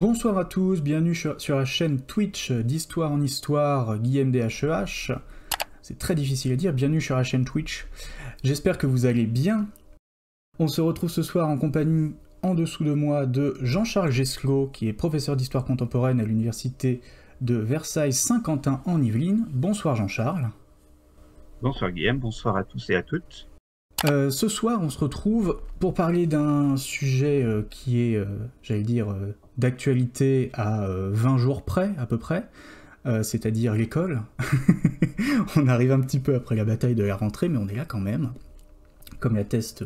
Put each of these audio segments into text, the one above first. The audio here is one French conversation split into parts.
Bonsoir à tous, bienvenue sur la chaîne Twitch d'Histoire en Histoire, Guillaume DHEH. C'est très difficile à dire, bienvenue sur la chaîne Twitch. J'espère que vous allez bien. On se retrouve ce soir en compagnie, en dessous de moi, de Jean-Charles Gesclot, qui est professeur d'histoire contemporaine à l'université de Versailles-Saint-Quentin en Yvelines. Bonsoir Jean-Charles. Bonsoir Guillaume, bonsoir à tous et à toutes. Ce soir, on se retrouve pour parler d'un sujet qui est, j'allais dire, d'actualité à 20 jours près, à peu près, c'est-à-dire l'école. On arrive un petit peu après la bataille de la rentrée, mais on est là quand même, comme l'atteste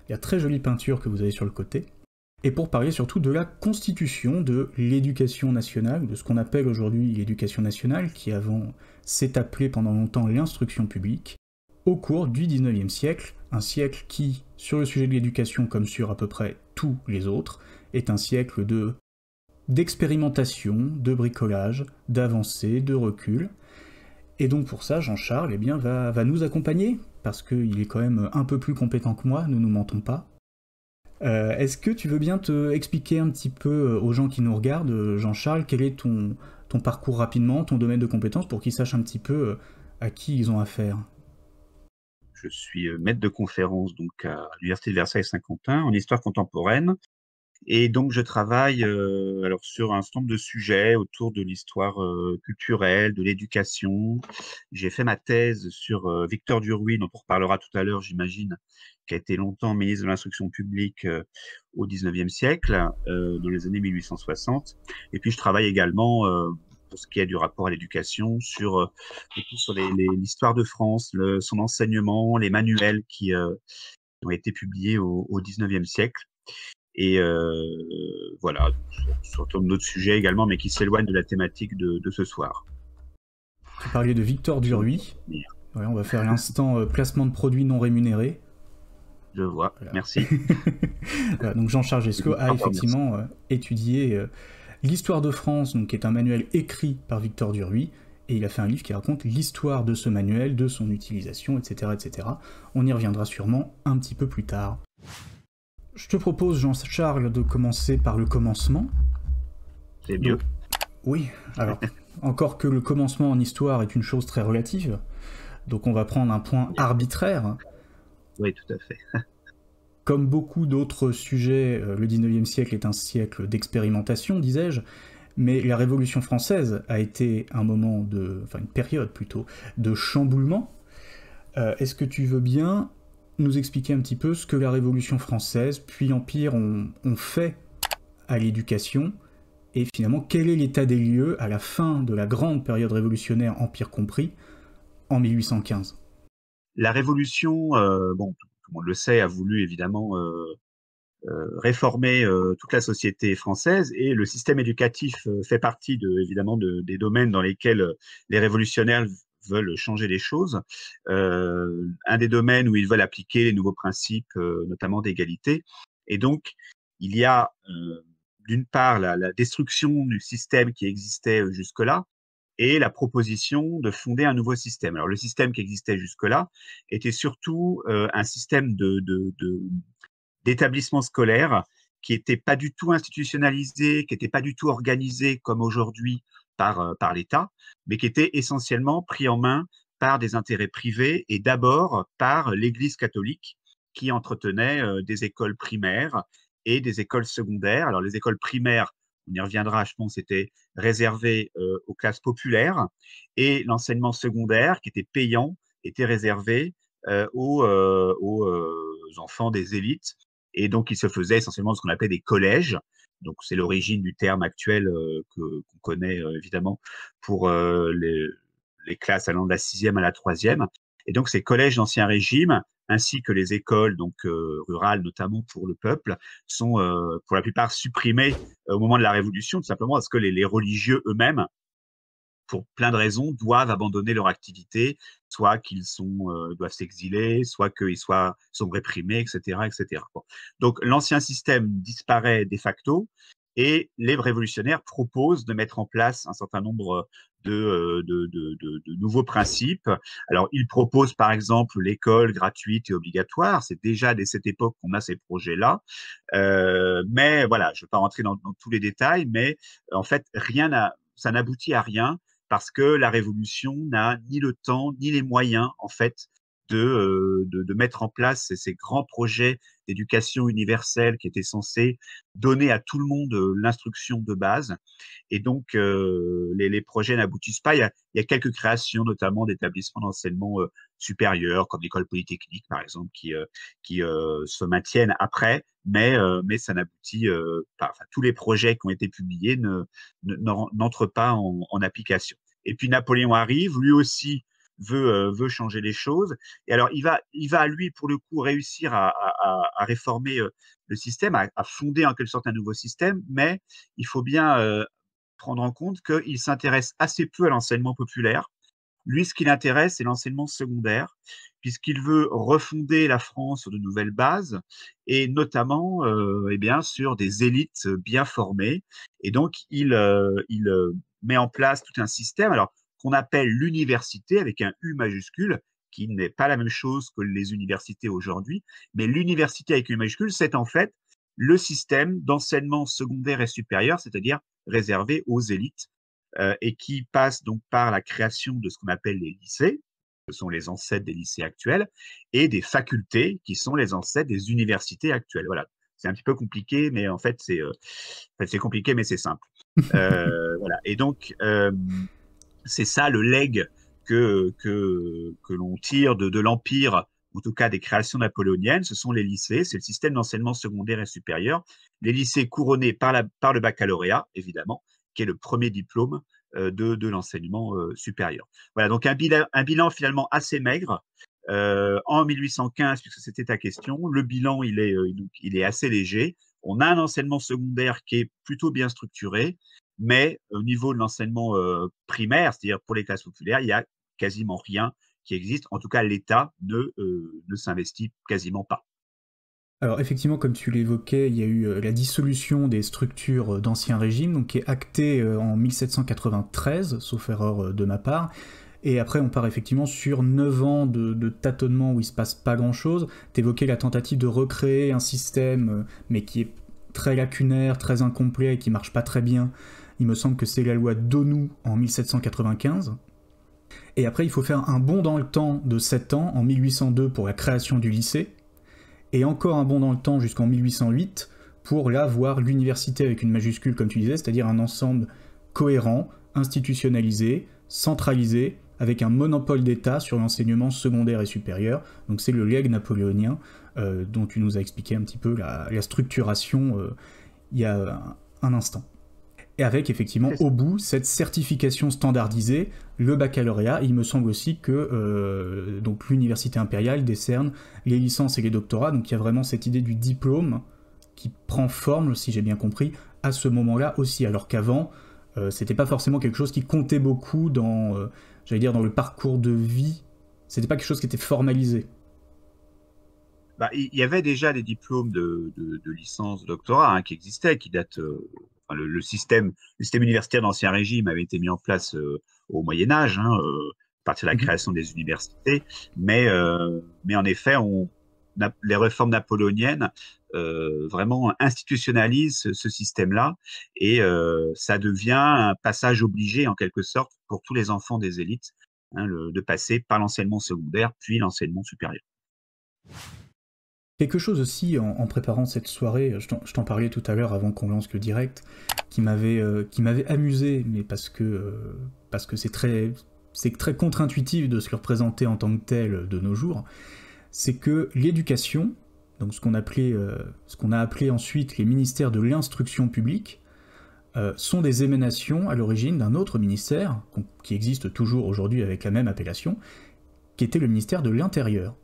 la très jolie peinture que vous avez sur le côté. Et pour parler surtout de la constitution de l'éducation nationale, de ce qu'on appelle aujourd'hui l'éducation nationale, qui avant s'est appelé pendant longtemps l'instruction publique, au cours du 19e siècle, un siècle qui, sur le sujet de l'éducation comme sur à peu près tous les autres, est un siècle d'expérimentation, de bricolage, d'avancée, de recul. Et donc pour ça, Jean-Charles va nous accompagner, parce qu'il est quand même un peu plus compétent que moi, ne nous mentons pas. Est-ce que tu veux bien te expliquer un petit peu aux gens qui nous regardent, Jean-Charles, quel est ton parcours rapidement, ton domaine de compétences, pour qu'ils sachent un petit peu à qui ils ont affaire? Je suis maître de conférence donc à l'Université de Versailles-Saint-Quentin en histoire contemporaine. Et donc je travaille alors sur un certain nombre de sujets autour de l'histoire culturelle, de l'éducation. J'ai fait ma thèse sur Victor Duruy, dont on reparlera tout à l'heure, j'imagine, qui a été longtemps ministre de l'Instruction publique au XIXe siècle, dans les années 1860. Et puis je travaille également pour ce qui est du rapport à l'éducation, surtout sur l'histoire de France, son enseignement, les manuels qui ont été publiés au XIXe siècle. Et voilà, sur d'autres sujets également, mais qui s'éloignent de la thématique de ce soir. Tu parlais de Victor Duruy. Ouais, on va faire l'instant placement de produits non rémunérés. Je vois, Voilà. merci. Voilà, donc Jean-Charles Gesclot a effectivement étudié l'histoire de France, donc, qui est un manuel écrit par Victor Duruy, et il a fait un livre qui raconte l'histoire de ce manuel, de son utilisation, etc., etc. On y reviendra sûrement un petit peu plus tard. Je te propose, Jean-Charles, de commencer par le commencement. C'est mieux. Donc, oui, alors, encore que le commencement en histoire est une chose très relative, donc on va prendre un point arbitraire. Oui, tout à fait. Comme beaucoup d'autres sujets, le 19e siècle est un siècle d'expérimentation, disais-je, mais la Révolution française a été un moment une période plutôt, de chamboulement. Est-ce que tu veux bien nous expliquer un petit peu ce que la Révolution française, puis l'Empire ont fait à l'éducation, et finalement quel est l'état des lieux à la fin de la grande période révolutionnaire, Empire compris, en 1815? La Révolution, bon, tout le monde le sait, a voulu évidemment réformer toute la société française, et le système éducatif fait partie évidemment des domaines dans lesquels les révolutionnaires veulent changer les choses. Un des domaines où ils veulent appliquer les nouveaux principes, notamment d'égalité. Et donc, il y a d'une part la destruction du système qui existait jusque-là, et la proposition de fonder un nouveau système. Alors, le système qui existait jusque-là était surtout un système d'établissements scolaires qui n'étaient pas du tout institutionnalisés, qui n'étaient pas du tout organisés comme aujourd'hui par l'État, mais qui étaient essentiellement pris en main par des intérêts privés et d'abord par l'Église catholique qui entretenait des écoles primaires et des écoles secondaires. Alors les écoles primaires, on y reviendra, je pense, étaient réservées aux classes populaires, et l'enseignement secondaire, qui était payant, était réservé aux enfants des élites. Et donc, il se faisait essentiellement ce qu'on appelait des collèges. Donc, c'est l'origine du terme actuel qu'on connaît évidemment pour les classes allant de la 6e à la 3e. Et donc, ces collèges d'Ancien Régime, ainsi que les écoles donc rurales, notamment pour le peuple, sont pour la plupart supprimés au moment de la Révolution, tout simplement parce que les religieux eux-mêmes, pour plein de raisons, doivent abandonner leur activité, soit qu'ils doivent s'exiler, soit qu'ils sont réprimés, etc., etc. Bon. Donc l'ancien système disparaît de facto, Et les révolutionnaires proposent de mettre en place un certain nombre de nouveaux principes. Alors, ils proposent par exemple l'école gratuite et obligatoire. C'est déjà dès cette époque qu'on a ces projets-là. Mais voilà, je ne vais pas rentrer dans tous les détails, mais en fait, ça n'aboutit à rien parce que la Révolution n'a ni le temps ni les moyens, en fait, de mettre en place ces grands projets d'éducation universelle qui étaient censés donner à tout le monde l'instruction de base. Et donc, les projets n'aboutissent pas. Il y a quelques créations, notamment d'établissements d'enseignement supérieur, comme l'école polytechnique, par exemple, qui se maintiennent après, mais ça n'aboutit pas. Enfin, tous les projets qui ont été publiés n'entrent pas en application. Et puis Napoléon arrive, lui aussi veut changer les choses. Et alors, il va lui, pour le coup, réussir à réformer le système, à fonder en quelque sorte un nouveau système, mais il faut bien prendre en compte qu'il s'intéresse assez peu à l'enseignement populaire. Lui, ce qui l'intéresse, c'est l'enseignement secondaire, puisqu'il veut refonder la France sur de nouvelles bases, et notamment eh bien, sur des élites bien formées. Et donc, il met en place tout un système alors, qu'on appelle l'université, avec un U majuscule, qui n'est pas la même chose que les universités aujourd'hui. Mais l'université avec un U majuscule, c'est en fait le système d'enseignement secondaire et supérieur, c'est-à-dire réservé aux élites, et qui passe donc par la création de ce qu'on appelle les lycées, ce sont les ancêtres des lycées actuels, et des facultés, qui sont les ancêtres des universités actuelles. Voilà. C'est un petit peu compliqué, mais en fait, c'est compliqué, mais c'est simple. Voilà. Et donc, c'est ça le legs que l'on tire de l'Empire, en tout cas des créations napoléoniennes, ce sont les lycées, c'est le système d'enseignement secondaire et supérieur. Les lycées couronnés par le baccalauréat, évidemment, qui est le premier diplôme de l'enseignement supérieur. Voilà, donc un bilan finalement assez maigre. En 1815, puisque c'était ta question, le bilan il est assez léger. On a un enseignement secondaire qui est plutôt bien structuré, mais au niveau de l'enseignement primaire, c'est-à-dire pour les classes populaires, il y a quasiment rien qui existe. En tout cas, l'État ne s'investit quasiment pas. Alors effectivement, comme tu l'évoquais, il y a eu la dissolution des structures d'Ancien Régime, donc qui est actée en 1793, sauf erreur de ma part. Et après, on part effectivement sur 9 ans de tâtonnement où il se passe pas grand-chose. T'évoquais la tentative de recréer un système, mais qui est très lacunaire, très incomplet et qui marche pas très bien. Il me semble que c'est la loi d'Onou en 1795. Et après, il faut faire un bond dans le temps de 7 ans, en 1802, pour la création du lycée, et encore un bond dans le temps jusqu'en 1808, pour là voir l'université avec une majuscule, comme tu disais, c'est-à-dire un ensemble cohérent, institutionnalisé, centralisé, avec un monopole d'État sur l'enseignement secondaire et supérieur. Donc c'est le legs napoléonien, dont tu nous as expliqué un petit peu la structuration il y a un instant. Et avec effectivement au bout cette certification standardisée, le baccalauréat. Et il me semble aussi que donc l'université impériale décerne les licences et les doctorats. Donc il y a vraiment cette idée du diplôme qui prend forme, si j'ai bien compris, à ce moment-là aussi. Alors qu'avant, c'était pas forcément quelque chose qui comptait beaucoup dans, j'allais dire, dans le parcours de vie. C'était pas quelque chose qui était formalisé. Bah, il y avait déjà des diplômes de licence, de doctorat qui existaient, qui datent. Enfin, le système universitaire d'Ancien Régime avait été mis en place au Moyen Âge, à partir de la création des universités. Mais en effet, les réformes napoléoniennes vraiment institutionnalisent ce système-là, et ça devient un passage obligé en quelque sorte pour tous les enfants des élites, de passer par l'enseignement secondaire puis l'enseignement supérieur. Quelque chose aussi, en préparant cette soirée, je t'en parlais tout à l'heure avant qu'on lance le direct, qui m'avait amusé, mais parce que c'est très contre-intuitif de se le représenter en tant que tel de nos jours, c'est que l'éducation, donc ce qu'on a appelé ensuite les ministères de l'instruction publique, sont des émanations à l'origine d'un autre ministère, qui existe toujours aujourd'hui avec la même appellation, qui était le ministère de l'Intérieur.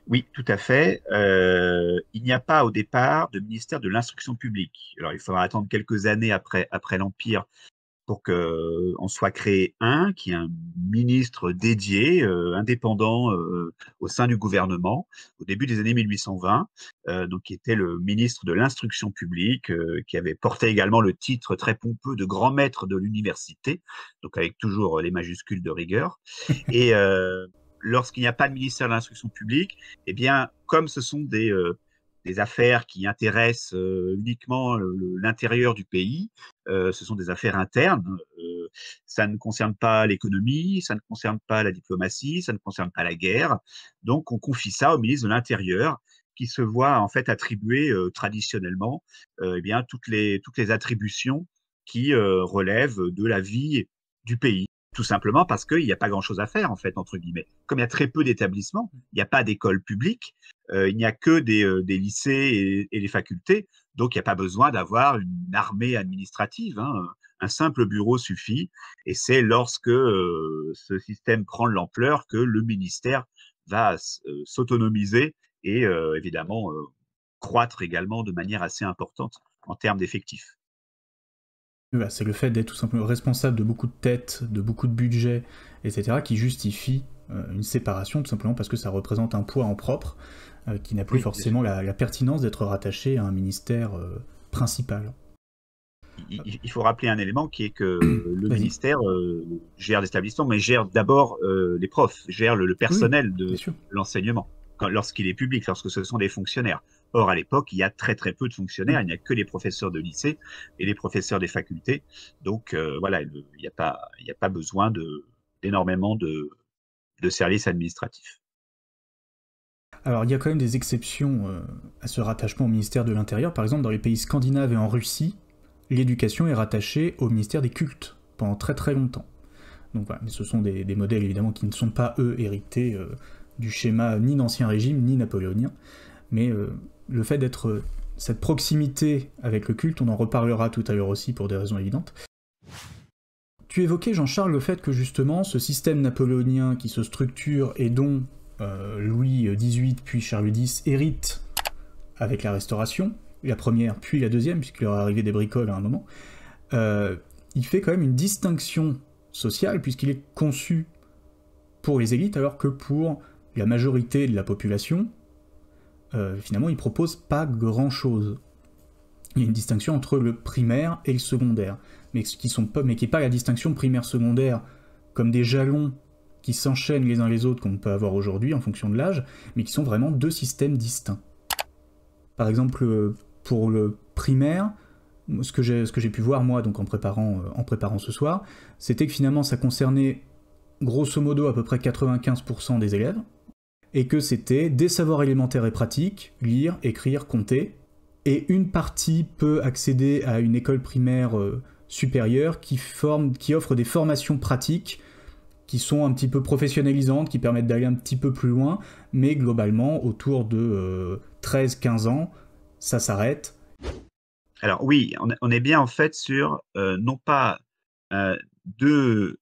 Oui, tout à fait. Il n'y a pas au départ de ministère de l'instruction publique. Alors, il faudra attendre quelques années après l'Empire pour qu'on soit créé qui est un ministre dédié, indépendant au sein du gouvernement, au début des années 1820, donc qui était le ministre de l'Instruction publique, qui avait porté également le titre très pompeux de grand maître de l'université, donc avec toujours les majuscules de rigueur. Et lorsqu'il n'y a pas de ministère de l'Instruction publique, eh bien, comme ce sont des affaires qui intéressent uniquement l'intérieur du pays, ce sont des affaires internes. Ça ne concerne pas l'économie, ça ne concerne pas la diplomatie, ça ne concerne pas la guerre. Donc, on confie ça au ministre de l'Intérieur, qui se voit en fait attribuer traditionnellement eh bien, toutes les attributions qui relèvent de la vie du pays. Tout simplement parce qu'il n'y a pas grand-chose à faire, en fait, entre guillemets. Comme il y a très peu d'établissements, il n'y a pas d'école publique, il n'y a que des lycées et des facultés, donc il n'y a pas besoin d'avoir une armée administrative, hein. Un simple bureau suffit, et c'est lorsque ce système prend de l'ampleur que le ministère va s'autonomiser et évidemment croître également de manière assez importante en termes d'effectifs. Bah, c'est le fait d'être tout simplement responsable de beaucoup de têtes, de beaucoup de budgets, etc., qui justifie une séparation, tout simplement parce que ça représente un poids en propre qui n'a plus Oui, forcément la pertinence d'être rattaché à un ministère principal. Il faut rappeler un élément qui est que le Vas-y. ministère gère l'établissement, mais gère d'abord les profs, gère le Oui, personnel bien de sûr. l'enseignement, lorsqu'il est public, lorsque ce sont des fonctionnaires. Or, à l'époque, il y a très très peu de fonctionnaires, il n'y a que les professeurs de lycée et les professeurs des facultés. Donc voilà, il n'y a pas besoin d'énormément de services administratifs. Alors, il y a quand même des exceptions à ce rattachement au ministère de l'Intérieur. Par exemple, dans les pays scandinaves et en Russie, l'éducation est rattachée au ministère des cultes pendant très très longtemps. Donc voilà, mais ce sont des modèles évidemment qui ne sont pas, eux, hérités du schéma ni d'Ancien Régime ni napoléonien. Mais le fait d'être cette proximité avec le culte, on en reparlera tout à l'heure aussi pour des raisons évidentes. Tu évoquais, Jean-Charles, le fait que justement ce système napoléonien qui se structure et dont Louis XVIII puis Charles X héritent avec la Restauration, la première puis la deuxième, puisqu'il leur est arrivé des bricoles à un moment, il fait quand même une distinction sociale, puisqu'il est conçu pour les élites, alors que pour la majorité de la population, finalement, il propose pas grand-chose. Il y a une distinction entre le primaire et le secondaire, mais qui n'est pas la distinction primaire-secondaire comme des jalons qui s'enchaînent les uns les autres qu'on peut avoir aujourd'hui en fonction de l'âge, mais qui sont vraiment deux systèmes distincts. Par exemple, pour le primaire, ce que j'ai pu voir moi donc en préparant ce soir, c'était que finalement ça concernait grosso modo à peu près 95% des élèves, et que c'était des savoirs élémentaires et pratiques, lire, écrire, compter, et une partie peut accéder à une école primaire supérieure qui offre des formations pratiques qui sont un petit peu professionnalisantes, qui permettent d'aller un petit peu plus loin, mais globalement, autour de 13-15 ans, ça s'arrête. Alors oui, on est bien en fait sur non pas deux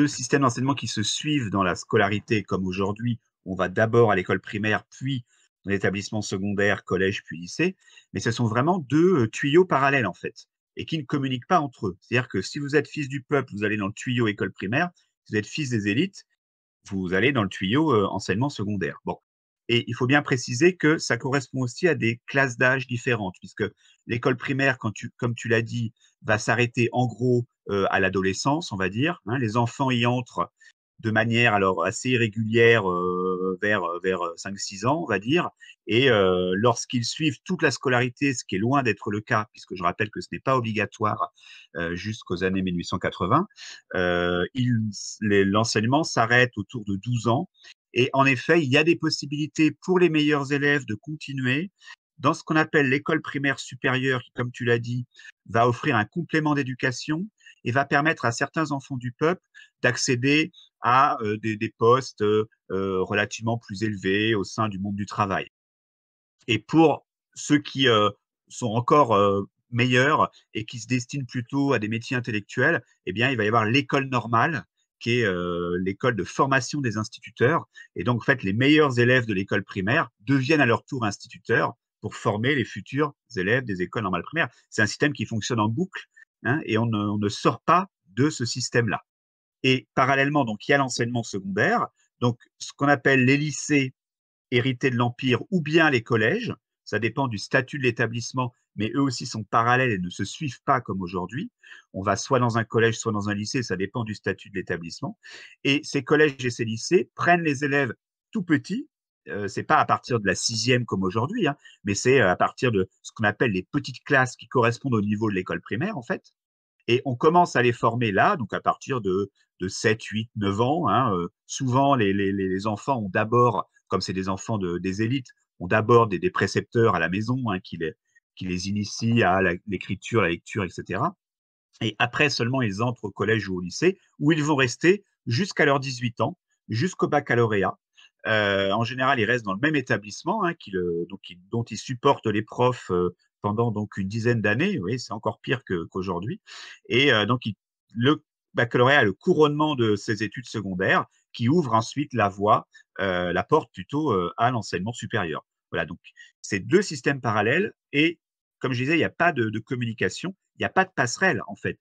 systèmes d'enseignement qui se suivent dans la scolarité comme aujourd'hui, on va d'abord à l'école primaire, puis dans l'établissement secondaire, collège, puis lycée, mais ce sont vraiment deux tuyaux parallèles en fait, et qui ne communiquent pas entre eux. C'est-à-dire que si vous êtes fils du peuple, vous allez dans le tuyau école primaire, si vous êtes fils des élites, vous allez dans le tuyau enseignement secondaire. Bon. Et il faut bien préciser que ça correspond aussi à des classes d'âge différentes, puisque l'école primaire, comme tu l'as dit, va s'arrêter en gros à l'adolescence, on va dire. Hein. Les enfants y entrent de manière alors assez irrégulière vers 5-6 ans, on va dire. Et lorsqu'ils suivent toute la scolarité, ce qui est loin d'être le cas, puisque je rappelle que ce n'est pas obligatoire jusqu'aux années 1880, l'enseignement s'arrête autour de 12 ans. Et en effet, il y a des possibilités pour les meilleurs élèves de continuer dans ce qu'on appelle l'école primaire supérieure, qui, comme tu l'as dit, va offrir un complément d'éducation et va permettre à certains enfants du peuple d'accéder à des postes relativement plus élevés au sein du monde du travail. Et pour ceux qui sont encore meilleurs et qui se destinent plutôt à des métiers intellectuels, eh bien, il va y avoir l'école normale, qui est l'école de formation des instituteurs. Et donc, en fait, les meilleurs élèves de l'école primaire deviennent à leur tour instituteurs pour former les futurs élèves des écoles normales primaires. C'est un système qui fonctionne en boucle, hein, et on ne sort pas de ce système-là. Et parallèlement, donc, il y a l'enseignement secondaire, donc ce qu'on appelle les lycées hérités de l'Empire ou bien les collèges, ça dépend du statut de l'établissement, mais eux aussi sont parallèles et ne se suivent pas comme aujourd'hui. On va soit dans un collège, soit dans un lycée, ça dépend du statut de l'établissement. Et ces collèges et ces lycées prennent les élèves tout petits, c'est pas à partir de la sixième comme aujourd'hui, hein, mais c'est à partir de ce qu'on appelle les petites classes qui correspondent au niveau de l'école primaire, en fait. Et on commence à les former là, donc à partir de 7, 8, 9 ans. Hein, souvent, les enfants ont d'abord, comme c'est des enfants des élites, ont d'abord des précepteurs à la maison, hein, qui les initient à l'écriture, la lecture, etc. Et après seulement, ils entrent au collège ou au lycée, où ils vont rester jusqu'à leurs 18 ans, jusqu'au baccalauréat. En général, ils restent dans le même établissement, hein, dont ils supportent les profs pendant donc une dizaine d'années. Oui, c'est encore pire qu'aujourd'hui. Et donc, le baccalauréat est le couronnement de ces études secondaires qui ouvre ensuite la voie, la porte plutôt à l'enseignement supérieur. Voilà, donc c'est deux systèmes parallèles et comme je disais, il n'y a pas de communication, il n'y a pas de passerelle en fait.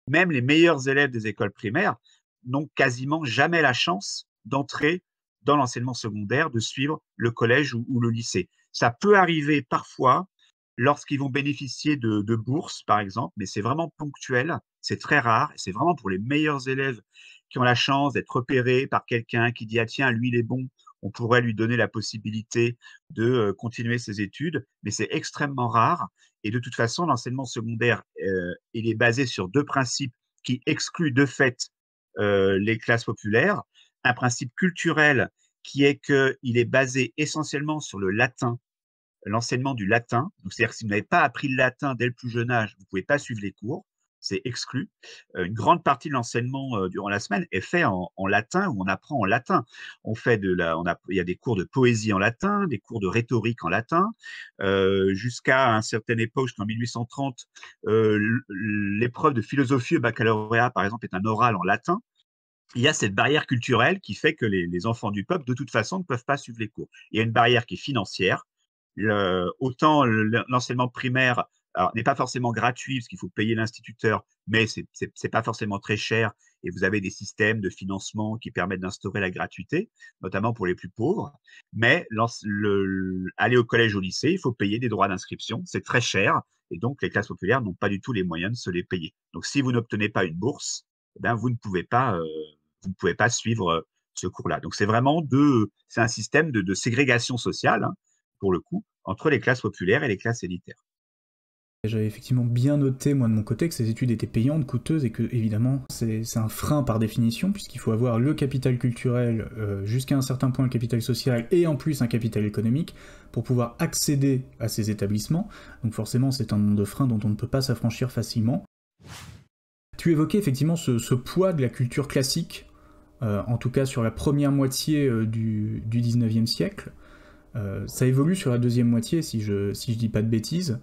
Même les meilleurs élèves des écoles primaires n'ont quasiment jamais la chance d'entrer dans l'enseignement secondaire, de suivre le collège ou le lycée. Ça peut arriver parfois lorsqu'ils vont bénéficier de bourses, par exemple, mais c'est vraiment ponctuel, c'est très rare, et c'est vraiment pour les meilleurs élèves qui ont la chance d'être repérés par quelqu'un qui dit « Ah tiens, lui, il est bon, on pourrait lui donner la possibilité de continuer ses études », mais c'est extrêmement rare. Et de toute façon, l'enseignement secondaire, il est basé sur deux principes qui excluent de fait les classes populaires. Un principe culturel qui est qu'il est basé essentiellement sur le latin, l'enseignement du latin. C'est-à-dire que si vous n'avez pas appris le latin dès le plus jeune âge, vous ne pouvez pas suivre les cours, c'est exclu. Une grande partie de l'enseignement durant la semaine est fait en latin, où on apprend en latin. Il y a des cours de poésie en latin, des cours de rhétorique en latin. Jusqu'à une certaine époque, jusqu'en 1830, l'épreuve de philosophie au baccalauréat, par exemple, est un oral en latin. Il y a cette barrière culturelle qui fait que les enfants du peuple, de toute façon, ne peuvent pas suivre les cours. Il y a une barrière qui est financière. Autant l'enseignement primaire n'est pas forcément gratuit parce qu'il faut payer l'instituteur, mais c'est pas forcément très cher et vous avez des systèmes de financement qui permettent d'instaurer la gratuité, notamment pour les plus pauvres. Mais aller au collège, au lycée, il faut payer des droits d'inscription, c'est très cher et donc les classes populaires n'ont pas du tout les moyens de se les payer. Donc si vous n'obtenez pas une bourse, eh bien, vous ne pouvez pas suivre ce cours-là. Donc c'est un système de ségrégation sociale, hein, pour le coup, entre les classes populaires et les classes élitaires. J'avais effectivement bien noté, moi, de mon côté, que ces études étaient payantes, coûteuses, et que, évidemment, c'est un frein par définition, puisqu'il faut avoir le capital culturel, jusqu'à un certain point le capital social, et en plus un capital économique, pour pouvoir accéder à ces établissements. Donc forcément, c'est un nombre de freins dont on ne peut pas s'affranchir facilement. Tu évoquais effectivement ce poids de la culture classique, en tout cas sur la première moitié du 19e siècle. Ça évolue sur la deuxième moitié, si je dis pas de bêtises,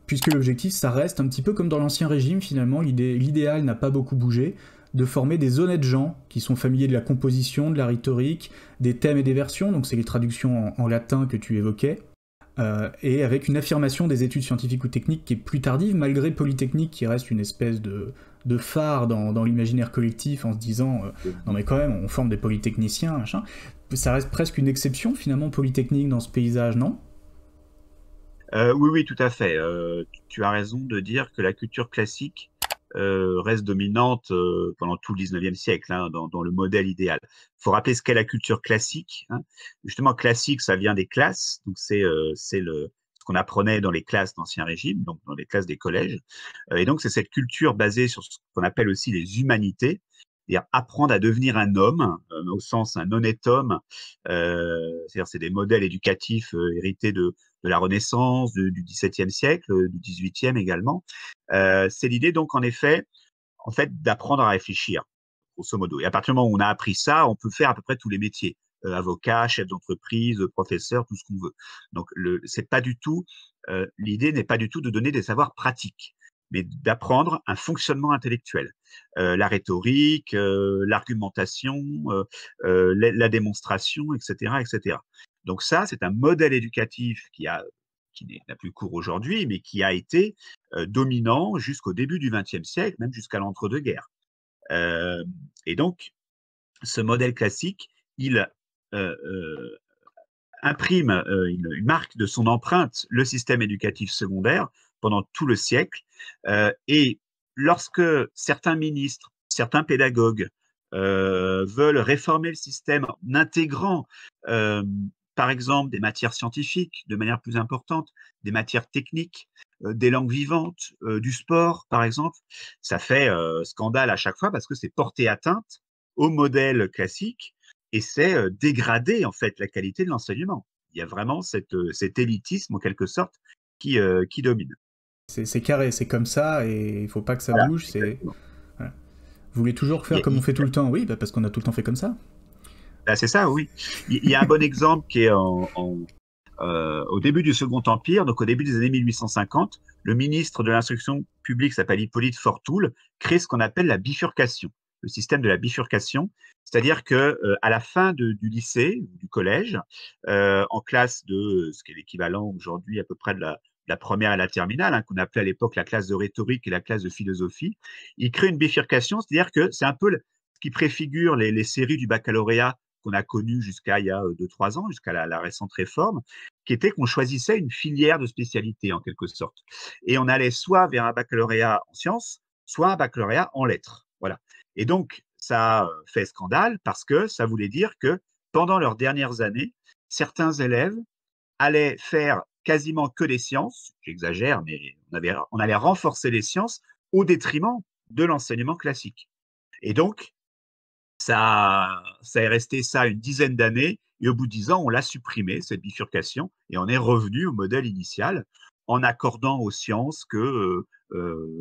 puisque l'objectif, ça reste un petit peu comme dans l'Ancien Régime, finalement, l'idéal n'a pas beaucoup bougé, de former des honnêtes gens qui sont familiers de la composition, de la rhétorique, des thèmes et des versions, donc c'est les traductions en latin que tu évoquais, et avec une affirmation des études scientifiques ou techniques qui est plus tardive, malgré Polytechnique qui reste une espèce de phare dans l'imaginaire collectif en se disant non mais quand même on forme des polytechniciens, machin. Ça reste presque une exception finalement Polytechnique dans ce paysage, non ? Oui, oui, tout à fait. Tu as raison de dire que la culture classique reste dominante pendant tout le 19e siècle, hein, dans le modèle idéal. Il faut rappeler ce qu'est la culture classique. Hein. Justement, classique, ça vient des classes, donc c'est ce qu'on apprenait dans les classes d'Ancien Régime, donc dans les classes des collèges. Et donc, c'est cette culture basée sur ce qu'on appelle aussi les humanités, c'est-à-dire apprendre à devenir un homme, au sens un honnête homme. C'est-à-dire c'est des modèles éducatifs hérités de la Renaissance, du XVIIe siècle, du XVIIIe également. C'est l'idée donc en effet, d'apprendre à réfléchir, grosso modo. Et à partir du moment où on a appris ça, on peut faire à peu près tous les métiers. Avocat, chef d'entreprise, professeur, tout ce qu'on veut. Donc c'est pas du tout, l'idée n'est pas du tout de donner des savoirs pratiques, mais d'apprendre un fonctionnement intellectuel. La rhétorique, l'argumentation, la démonstration, etc., etc. Donc ça, c'est un modèle éducatif qui n'a plus cours aujourd'hui, mais qui a été dominant jusqu'au début du XXe siècle, même jusqu'à l'entre-deux-guerres. Et donc, ce modèle classique, il imprime, il marque de son empreinte le système éducatif secondaire pendant tout le siècle. Et lorsque certains ministres, certains pédagogues veulent réformer le système en intégrant, par exemple, des matières scientifiques de manière plus importante, des matières techniques, des langues vivantes, du sport, par exemple, ça fait scandale à chaque fois parce que c'est porter atteinte au modèle classique et c'est dégrader en fait la qualité de l'enseignement. Il y a vraiment cet élitisme en quelque sorte qui domine. C'est carré, c'est comme ça, et il faut pas que ça Voilà, bouge. exactement. Voilà. Vous voulez toujours faire Il comme y on fait tout le temps? Oui, bah parce qu'on a tout le temps fait comme ça. Bah, c'est ça, oui. Il y a un bon exemple qui est au début du Second Empire, donc au début des années 1850, le ministre de l'Instruction publique s'appelle Hippolyte Fortoul, crée ce qu'on appelle la bifurcation, le système de la bifurcation, c'est-à-dire que à la fin du lycée, du collège, en classe de ce qui est l'équivalent aujourd'hui à peu près de la première et la terminale, hein, qu'on appelait à l'époque la classe de rhétorique et la classe de philosophie, il crée une bifurcation, c'est-à-dire que c'est un peu ce qui préfigure les séries du baccalauréat qu'on a connues jusqu'à il y a 2-3 ans, jusqu'à la récente réforme, qui était qu'on choisissait une filière de spécialité en quelque sorte. Et on allait soit vers un baccalauréat en sciences, soit un baccalauréat en lettres. Voilà. Et donc, ça a fait scandale parce que ça voulait dire que pendant leurs dernières années, certains élèves allaient faire quasiment que des sciences, j'exagère, mais on allait renforcer les sciences au détriment de l'enseignement classique. Et donc, ça est resté ça une dizaine d'années, et au bout de 10 ans, on l'a supprimé, cette bifurcation, et on est revenu au modèle initial, en accordant aux sciences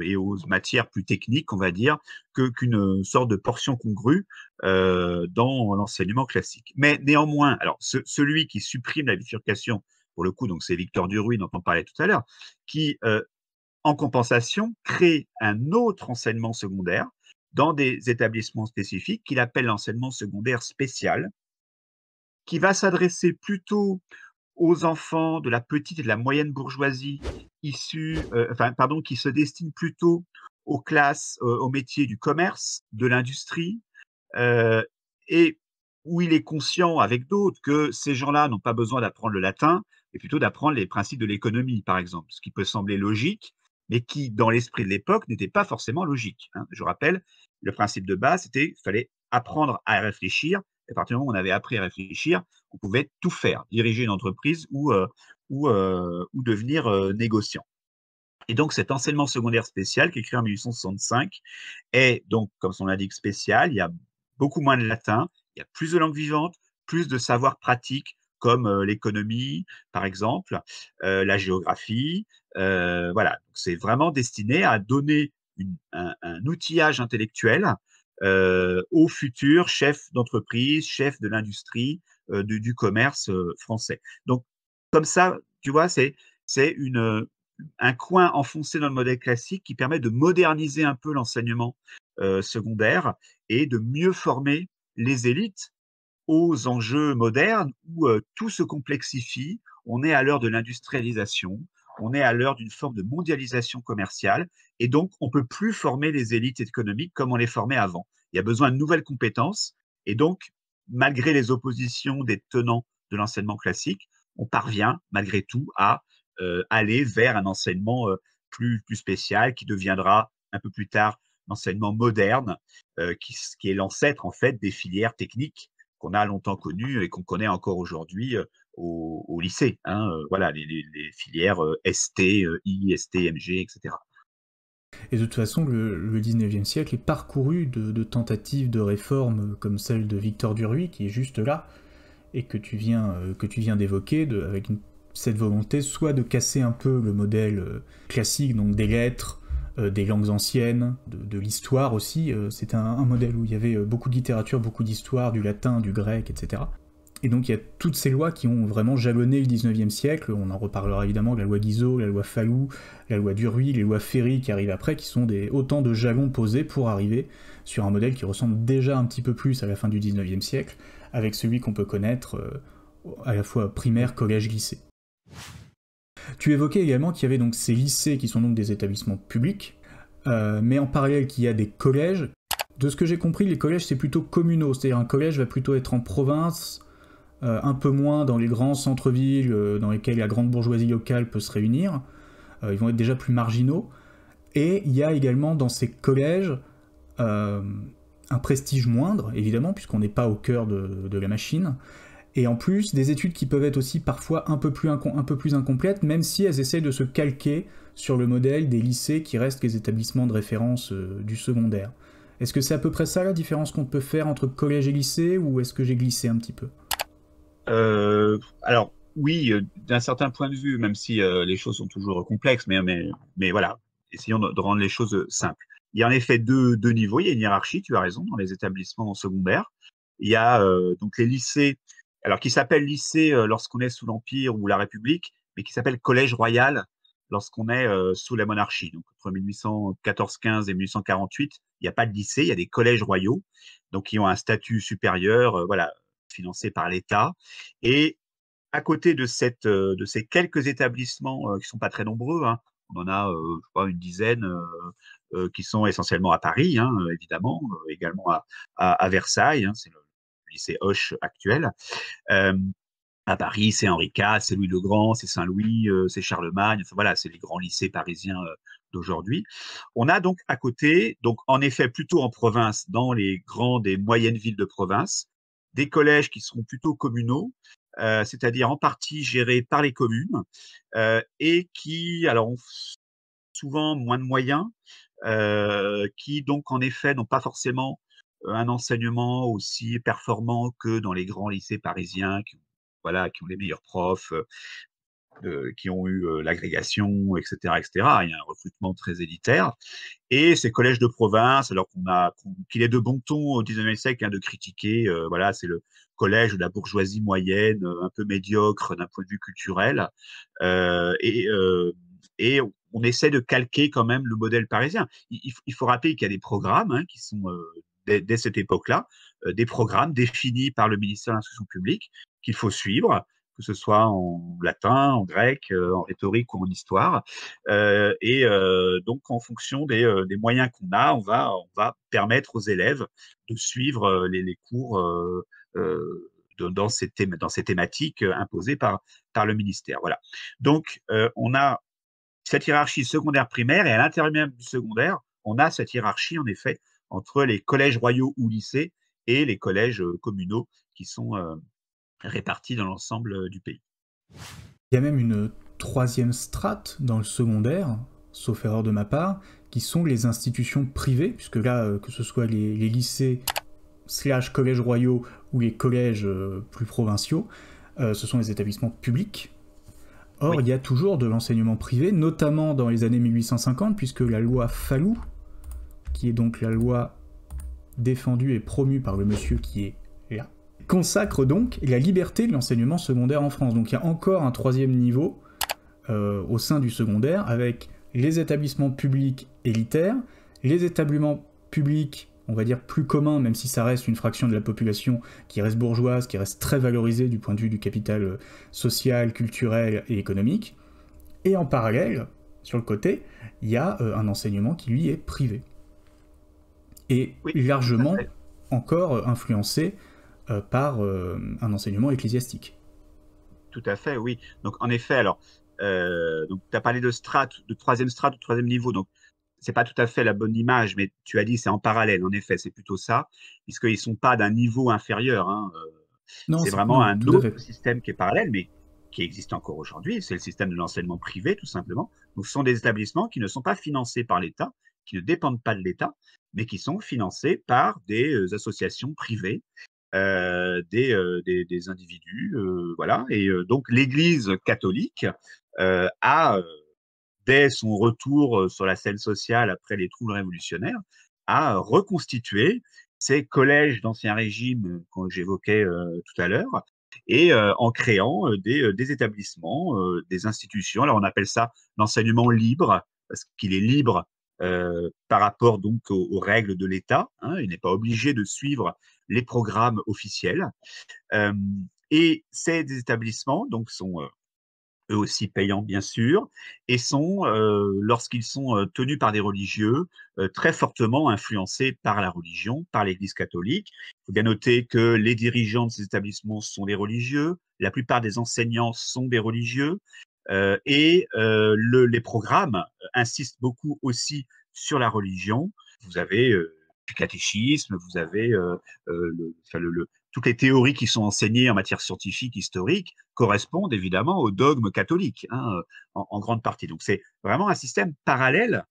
et aux matières plus techniques, on va dire, qu'une sorte de portion congrue dans l'enseignement classique. Mais néanmoins, alors celui qui supprime la bifurcation, pour le coup, donc c'est Victor Duruy dont on parlait tout à l'heure, qui en compensation, crée un autre enseignement secondaire dans des établissements spécifiques qu'il appelle l'enseignement secondaire spécial, qui va s'adresser plutôt aux enfants de la petite et de la moyenne bourgeoisie qui se destinent plutôt aux classes, aux métiers du commerce, de l'industrie, et où il est conscient avec d'autres que ces gens-là n'ont pas besoin d'apprendre le latin, mais plutôt d'apprendre les principes de l'économie, par exemple, ce qui peut sembler logique, mais qui, dans l'esprit de l'époque, n'était pas forcément logique. Hein. Je rappelle, le principe de base, c'était qu'il fallait apprendre à réfléchir. Et à partir du moment où on avait appris à réfléchir, on pouvait tout faire, diriger une entreprise ou devenir négociant. Et donc, cet enseignement secondaire spécial, qui est créé en 1865, est donc, comme son l'indique, spécial. Il y a beaucoup moins de latin, il y a plus de langues vivantes, plus de savoirs pratiques, comme l'économie, par exemple, la géographie. Voilà, c'est vraiment destiné à donner un outillage intellectuel aux futurs chefs d'entreprise, chefs de l'industrie, du commerce français. Donc, comme ça, tu vois, c'est un coin enfoncé dans le modèle classique qui permet de moderniser un peu l'enseignement secondaire et de mieux former les élites aux enjeux modernes où tout se complexifie. On est à l'heure de l'industrialisation, on est à l'heure d'une forme de mondialisation commerciale, et donc on ne peut plus former les élites économiques comme on les formait avant. Il y a besoin de nouvelles compétences, et donc, malgré les oppositions des tenants de l'enseignement classique, on parvient malgré tout à aller vers un enseignement plus spécial qui deviendra un peu plus tard l'enseignement moderne, qui est l'ancêtre en fait des filières techniques qu'on a longtemps connues et qu'on connaît encore aujourd'hui au lycée. Hein, voilà, les filières ST, I, ST, MG, etc. Et de toute façon, le 19e siècle est parcouru de tentatives de réforme comme celle de Victor Duruy, qui est juste là, et que tu viens d'évoquer, avec cette volonté soit de casser un peu le modèle classique, donc des lettres, des langues anciennes, de l'histoire aussi. C'était un modèle où il y avait beaucoup de littérature, beaucoup d'histoire, du latin, du grec, etc. Et donc il y a toutes ces lois qui ont vraiment jalonné le 19e siècle. On en reparlera évidemment, la loi Guizot, la loi Fallou, la loi Duruy, les lois Ferry qui arrivent après, qui sont autant de jalons posés pour arriver sur un modèle qui ressemble déjà un petit peu plus à la fin du 19e siècle, avec celui qu'on peut connaître à la fois primaire, collège, lycée. Tu évoquais également qu'il y avait donc ces lycées qui sont donc des établissements publics, mais en parallèle qu'il y a des collèges. De ce que j'ai compris, les collèges c'est plutôt communaux, c'est-à-dire un collège va plutôt être en province, un peu moins dans les grands centres-villes dans lesquels la grande bourgeoisie locale peut se réunir. Ils vont être déjà plus marginaux. Et il y a également dans ces collèges un prestige moindre, évidemment, puisqu'on n'est pas au cœur de la machine. Et en plus, des études qui peuvent être aussi parfois un peu plus incomplètes, même si elles essayent de se calquer sur le modèle des lycées qui restent les établissements de référence du secondaire. Est-ce que c'est à peu près ça la différence qu'on peut faire entre collège et lycée, ou est-ce que j'ai glissé un petit peu? Alors, oui, d'un certain point de vue, même si les choses sont toujours complexes, mais voilà, essayons de rendre les choses simples. Il y a en effet deux niveaux. Il y a une hiérarchie, tu as raison, dans les établissements secondaires. Il y a donc les lycées, alors qui s'appellent lycée lorsqu'on est sous l'Empire ou la République, mais qui s'appellent collège royal lorsqu'on est sous la monarchie. Donc entre 1814-15 et 1848, il n'y a pas de lycée, il y a des collèges royaux, donc qui ont un statut supérieur, voilà, financé par l'État. Et à côté de ces quelques établissements qui ne sont pas très nombreux, hein, on en a, je crois, une dizaine qui sont essentiellement à Paris, hein, évidemment, également à Versailles, hein, c'est le lycée Hoche actuel. Euh, à Paris, c'est Henri IV, c'est Louis le Grand, c'est Saint-Louis, c'est Charlemagne. Enfin, voilà, c'est les grands lycées parisiens d'aujourd'hui. On a donc à côté, donc en effet plutôt en province, dans les grandes et moyennes villes de province, des collèges qui seront plutôt communaux, c'est-à-dire en partie gérés par les communes et qui, alors, ont souvent moins de moyens, qui donc en effet n'ont pas forcément un enseignement aussi performant que dans les grands lycées parisiens, voilà, qui ont les meilleurs profs, qui ont eu l'agrégation, etc., etc. Il y a un recrutement très élitaire. Et ces collèges de province, alors qu'il est de bon ton au 19e siècle hein, de critiquer, voilà, c'est le collège de la bourgeoisie moyenne, un peu médiocre d'un point de vue culturel, euh, et, euh, et on essaie de calquer quand même le modèle parisien. Il faut rappeler qu'il y a des programmes hein, qui sont dès cette époque-là, des programmes définis par le ministère de l'Instruction publique qu'il faut suivre, que ce soit en latin, en grec, en rhétorique ou en histoire. Donc, en fonction des moyens qu'on a, on va permettre aux élèves de suivre les cours dans dans ces thématiques imposées par le ministère. Voilà. Donc, on a cette hiérarchie secondaire primaire et à l'intérieur même du secondaire, on a cette hiérarchie en effet entre les collèges royaux ou lycées et les collèges communaux qui sont répartis dans l'ensemble du pays. Il y a même une troisième strate dans le secondaire, sauf erreur de ma part, qui sont les institutions privées, puisque là, que ce soit les lycées / collèges royaux ou les collèges plus provinciaux, ce sont les établissements publics. Or, Oui. il y a toujours de l'enseignement privé, notamment dans les années 1850, puisque la loi Fallou, qui est donc la loi défendue et promue par le monsieur qui est là, consacre donc la liberté de l'enseignement secondaire en France. Donc il y a encore un troisième niveau au sein du secondaire, avec les établissements publics élitaires, les établissements publics, on va dire plus communs, même si ça reste une fraction de la population qui reste bourgeoise, qui reste très valorisée du point de vue du capital social, culturel et économique. Et en parallèle, sur le côté, il y a un enseignement qui lui est privé. Et Oui, tout à largement fait. encore influencé par un enseignement ecclésiastique. Tout à fait, oui. Donc, en effet, alors, donc, tu as parlé de strate, de troisième niveau. Donc, c'est pas tout à fait la bonne image, mais tu as dit c'est en parallèle. En effet, c'est plutôt ça, puisqu'ils ne sont pas d'un niveau inférieur. Hein. Non, C'est vraiment non, un tout à autre fait. système qui est parallèle, mais qui existe encore aujourd'hui. C'est le système de l'enseignement privé, tout simplement. Donc, ce sont des établissements qui ne sont pas financés par l'État, qui ne dépendent pas de l'État, mais qui sont financés par des associations privées des individus, voilà. Et donc l'Église catholique a, dès son retour sur la scène sociale après les troubles révolutionnaires, a reconstitué ces collèges d'Ancien Régime que j'évoquais tout à l'heure, et en créant des établissements, des institutions. Alors on appelle ça l'enseignement libre, parce qu'il est libre par rapport donc aux règles de l'État. Hein, il n'est pas obligé de suivre les programmes officiels. Euh, et ces établissements donc sont eux aussi payants bien sûr, et sont, lorsqu'ils sont, tenus par des religieux, très fortement influencés par la religion, par l'Église catholique. Il faut bien noter que les dirigeants de ces établissements sont des religieux, la plupart des enseignants sont des religieux, les programmes insistent beaucoup aussi sur la religion. Vous avez, du catéchisme, vous avez, toutes les théories qui sont enseignées en matière scientifique, historique, correspondent évidemment au dogme catholique, hein, en grande partie. Donc c'est vraiment un système parallèle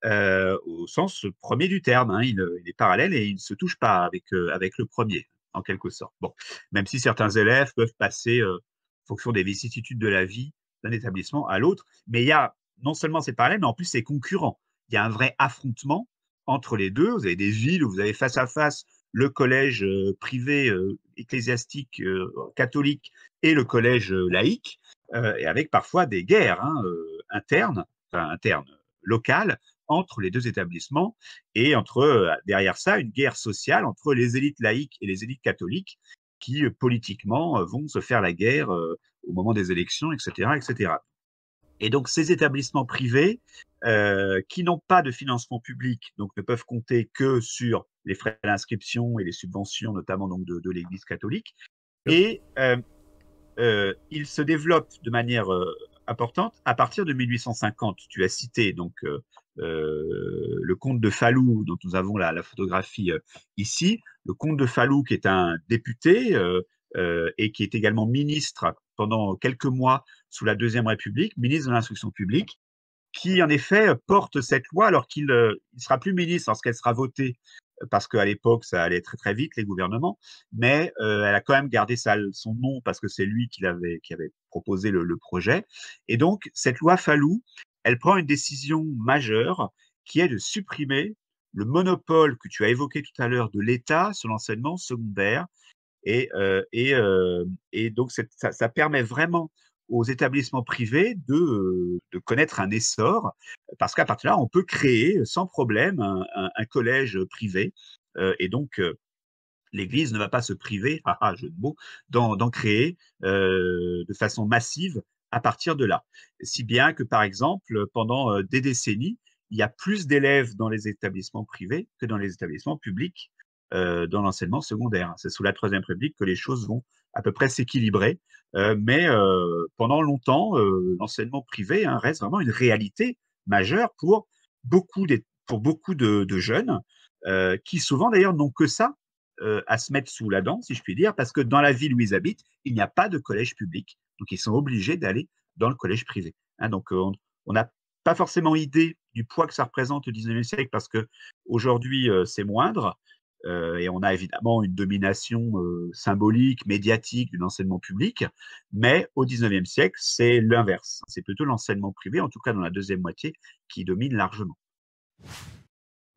au sens premier du terme, hein. Il est parallèle et il ne se touche pas avec le premier, en quelque sorte. Bon, même si certains élèves peuvent passer, en fonction des vicissitudes de la vie, d'un établissement à l'autre, mais il y a non seulement c'est parallèle, mais en plus c'est concurrent. Il y a un vrai affrontement entre les deux. Vous avez des villes où vous avez face à face le collège privé ecclésiastique catholique et le collège laïque, et avec parfois des guerres, hein, internes, enfin internes, locales, entre les deux établissements, et entre derrière ça une guerre sociale entre les élites laïques et les élites catholiques qui politiquement vont se faire la guerre au moment des élections, etc., etc. Et donc ces établissements privés qui n'ont pas de financement public, donc ne peuvent compter que sur les frais d'inscription et les subventions, notamment donc de l'Église catholique, et ils se développent de manière importante à partir de 1850. Tu as cité donc le comte de Falloux, dont nous avons la photographie ici. Le comte de Falloux, qui est un député et qui est également ministre pendant quelques mois sous la Deuxième République, ministre de l'Instruction publique, qui en effet porte cette loi alors qu'il ne sera plus ministre lorsqu'elle sera votée, parce qu'à l'époque, ça allait très très vite, les gouvernements, mais elle a quand même gardé son nom parce que c'est lui qui avait proposé le projet. Et donc, cette loi Falloux, elle prend une décision majeure qui est de supprimer le monopole que tu as évoqué tout à l'heure de l'État sur l'enseignement secondaire. Et donc, ça permet vraiment aux établissements privés de connaître un essor, parce qu'à partir de là, on peut créer sans problème un collège privé. Et donc, l'Église ne va pas se priver, jeu de mots, d'en créer de façon massive à partir de là. Si bien que, par exemple, pendant des décennies, il y a plus d'élèves dans les établissements privés que dans les établissements publics dans l'enseignement secondaire. C'est sous la Troisième République que les choses vont à peu près s'équilibrer. Mais pendant longtemps, l'enseignement privé reste vraiment une réalité majeure pour beaucoup de jeunes qui souvent d'ailleurs n'ont que ça à se mettre sous la dent, si je puis dire, parce que dans la ville où ils habitent, il n'y a pas de collège public. Donc, ils sont obligés d'aller dans le collège privé. Donc, on n'a pas forcément idée du poids que ça représente au 19e siècle, parce qu'aujourd'hui, c'est moindre. Et on a évidemment une domination symbolique, médiatique de l'enseignement public, mais au 19e siècle, c'est l'inverse. C'est plutôt l'enseignement privé, en tout cas dans la deuxième moitié, qui domine largement.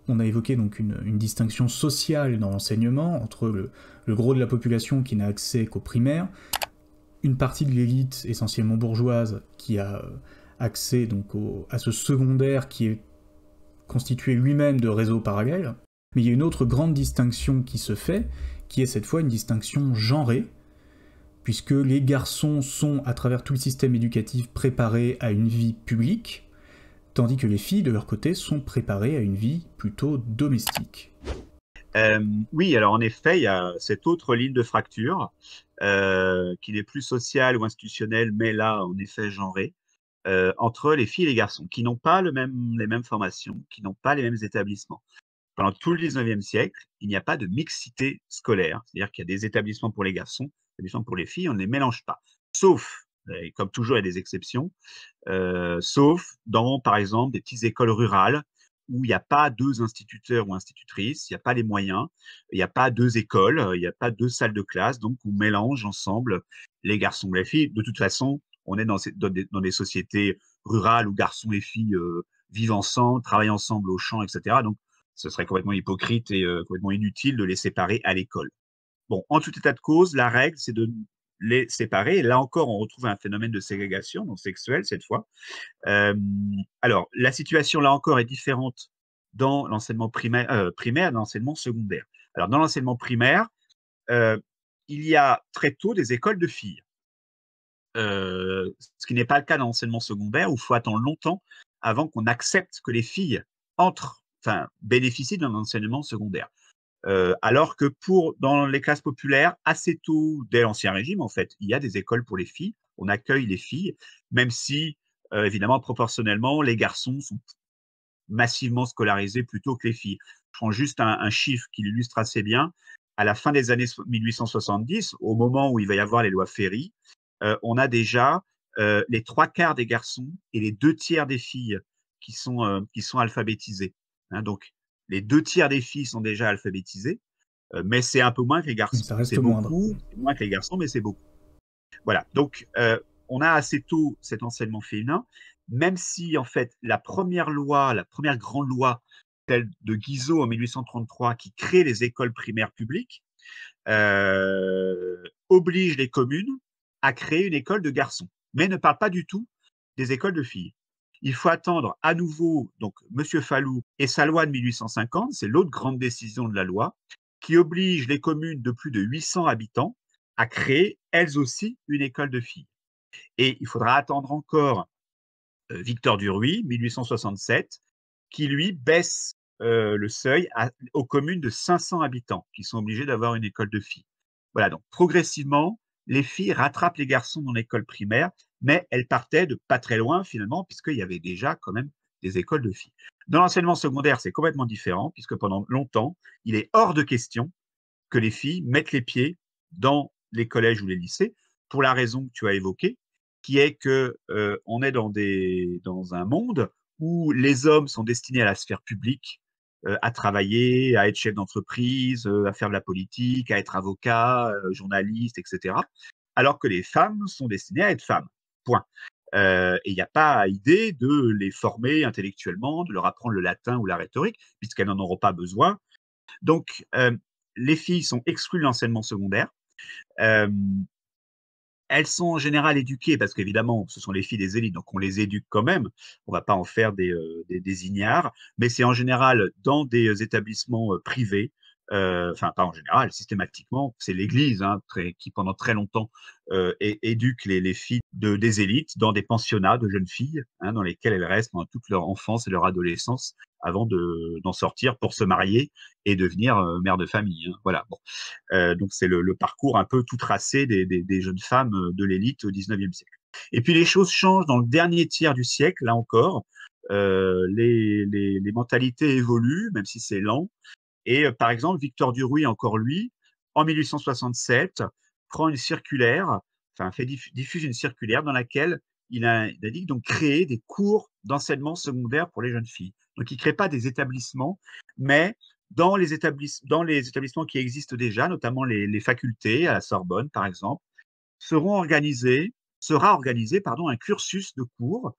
On a évoqué donc une distinction sociale dans l'enseignement entre le gros de la population qui n'a accès qu'au primaire, une partie de l'élite essentiellement bourgeoise qui a accès donc à ce secondaire qui est constitué lui-même de réseaux parallèles. Mais il y a une autre grande distinction qui se fait, qui est cette fois une distinction genrée, puisque les garçons sont, à travers tout le système éducatif, préparés à une vie publique, tandis que les filles, de leur côté, sont préparées à une vie plutôt domestique. Oui, alors en effet, il y a cette autre ligne de fracture qui n'est plus sociale ou institutionnelle, mais là, en effet, genrée, entre les filles et les garçons, qui n'ont pas les mêmes formations, qui n'ont pas les mêmes établissements. Pendant tout le 19e siècle, il n'y a pas de mixité scolaire, c'est-à-dire qu'il y a des établissements pour les garçons, des établissements pour les filles, on ne les mélange pas. Sauf, et comme toujours, il y a des exceptions, sauf dans, par exemple, des petites écoles rurales où il n'y a pas deux instituteurs ou institutrices, il n'y a pas les moyens, il n'y a pas deux écoles, il n'y a pas deux salles de classe, donc on mélange ensemble les garçons et les filles. De toute façon, on est dans des sociétés rurales où garçons et filles vivent ensemble, travaillent ensemble au champ, etc. Donc, ce serait complètement hypocrite et complètement inutile de les séparer à l'école. Bon, en tout état de cause, la règle, c'est de les séparer. Et là encore, on retrouve un phénomène de ségrégation, donc sexuelle cette fois. Alors, la situation, là encore, est différente dans l'enseignement primaire et dans l'enseignement secondaire. Alors, dans l'enseignement primaire, il y a très tôt des écoles de filles. ce qui n'est pas le cas dans l'enseignement secondaire, où il faut attendre longtemps avant qu'on accepte que les filles bénéficient d'un enseignement secondaire. Alors que dans les classes populaires, assez tôt, dès l'Ancien Régime, en fait, il y a des écoles pour les filles, on accueille les filles, même si, évidemment, proportionnellement, les garçons sont massivement scolarisés plutôt que les filles. Je prends juste un chiffre qui l'illustre assez bien. À la fin des années 1870, au moment où il va y avoir les lois Ferry, on a déjà les 3/4 des garçons et les 2/3 des filles qui sont alphabétisés. Hein, donc, les 2/3 des filles sont déjà alphabétisées, mais c'est un peu moins que les garçons. Ça reste C'est moindre. beaucoup, c'est moins que les garçons, mais c'est beaucoup. Voilà, donc on a assez tôt cet enseignement féminin, même si en fait la première grande loi, celle de Guizot en 1833, qui crée les écoles primaires publiques, oblige les communes à créer une école de garçons, mais ne parle pas du tout des écoles de filles. Il faut attendre à nouveau donc Monsieur Fallou et sa loi de 1850, c'est l'autre grande décision de la loi, qui oblige les communes de plus de 800 habitants à créer elles aussi une école de filles. Et il faudra attendre encore Victor Duruy, 1867, qui lui baisse le seuil aux communes de 500 habitants qui sont obligés d'avoir une école de filles. Voilà, donc progressivement, les filles rattrapent les garçons dans l'école primaire, mais elles partaient de pas très loin finalement, puisqu'il y avait déjà quand même des écoles de filles. Dans l'enseignement secondaire, c'est complètement différent, puisque pendant longtemps, il est hors de question que les filles mettent les pieds dans les collèges ou les lycées, pour la raison que tu as évoquée, qui est que on est dans un monde où les hommes sont destinés à la sphère publique, à travailler, à être chef d'entreprise, à faire de la politique, à être avocat, journaliste, etc. Alors que les femmes sont destinées à être femmes. Point. Et il n'y a pas idée de les former intellectuellement, de leur apprendre le latin ou la rhétorique, puisqu'elles n'en auront pas besoin. Donc, les filles sont exclues de l'enseignement secondaire. Elles sont en général éduquées, parce qu'évidemment, ce sont les filles des élites, donc on les éduque quand même. On ne va pas en faire des ignares, mais c'est en général dans des établissements privés, enfin pas en général, systématiquement, c'est l'Église qui pendant très longtemps éduque les filles des élites dans des pensionnats de jeunes filles, dans lesquels elles restent pendant toute leur enfance et leur adolescence avant d'en sortir pour se marier et devenir mère de famille. Voilà. Bon. Donc c'est le parcours un peu tout tracé des jeunes femmes de l'élite au XIXe siècle. Et puis les choses changent dans le dernier tiers du siècle, là encore. Les mentalités évoluent, même si c'est lent. Et par exemple, Victor Duruy, encore lui, en 1867, prend une circulaire, diffuse une circulaire dans laquelle il indique donc créer des cours d'enseignement secondaire pour les jeunes filles. Donc il ne crée pas des établissements, mais dans les établissements qui existent déjà, notamment les facultés à la Sorbonne, par exemple, sera organisé un cursus de cours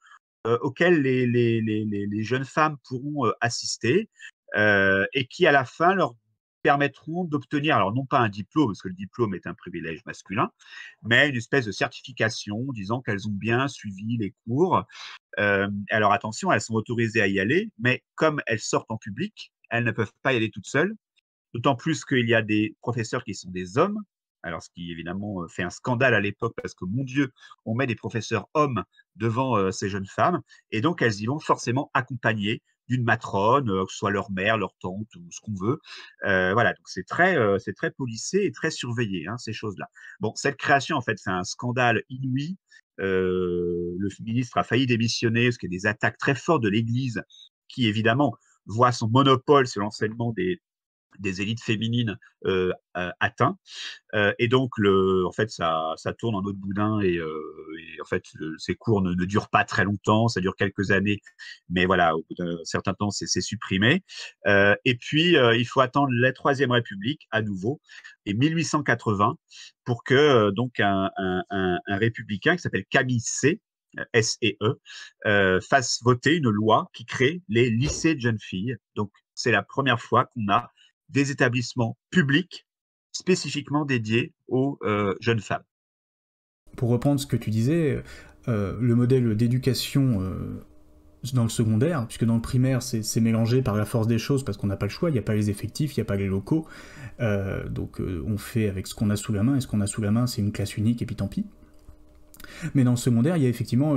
auquel les jeunes femmes pourront assister et qui, à la fin, leur permettront d'obtenir, alors non pas un diplôme, parce que le diplôme est un privilège masculin, mais une espèce de certification disant qu'elles ont bien suivi les cours. Alors attention, elles sont autorisées à y aller, mais comme elles sortent en public, elles ne peuvent pas y aller toutes seules, d'autant plus qu'il y a des professeurs qui sont des hommes, alors ce qui évidemment fait un scandale à l'époque, parce que, mon Dieu, on met des professeurs hommes devant ces jeunes femmes, et donc elles y vont forcément accompagnées d'une matrone, que ce soit leur mère, leur tante, ou ce qu'on veut. Voilà, donc c'est très policé et très surveillé, ces choses-là. Bon, cette création, en fait, c'est un scandale inouï. Le ministre a failli démissionner, parce qu'il y a des attaques très fortes de l'Église, qui évidemment voit son monopole sur l'enseignement des élites féminines atteint. Et donc, en fait, ça tourne en eau de boudin et en fait, ces cours ne durent pas très longtemps, ça dure quelques années, mais voilà, au bout d'un certain temps, c'est supprimé. Et puis, il faut attendre la Troisième République à nouveau, et 1880, pour que donc un républicain qui s'appelle Camille C, S-E-E, fasse voter une loi qui crée les lycées de jeunes filles. Donc, c'est la première fois qu'on a des établissements publics spécifiquement dédiés aux jeunes femmes. Pour reprendre ce que tu disais, le modèle d'éducation dans le secondaire, puisque dans le primaire c'est mélangé par la force des choses, parce qu'on n'a pas le choix, il n'y a pas les effectifs, il n'y a pas les locaux, donc on fait avec ce qu'on a sous la main, et ce qu'on a sous la main c'est une classe unique et puis tant pis. Mais dans le secondaire, il y a effectivement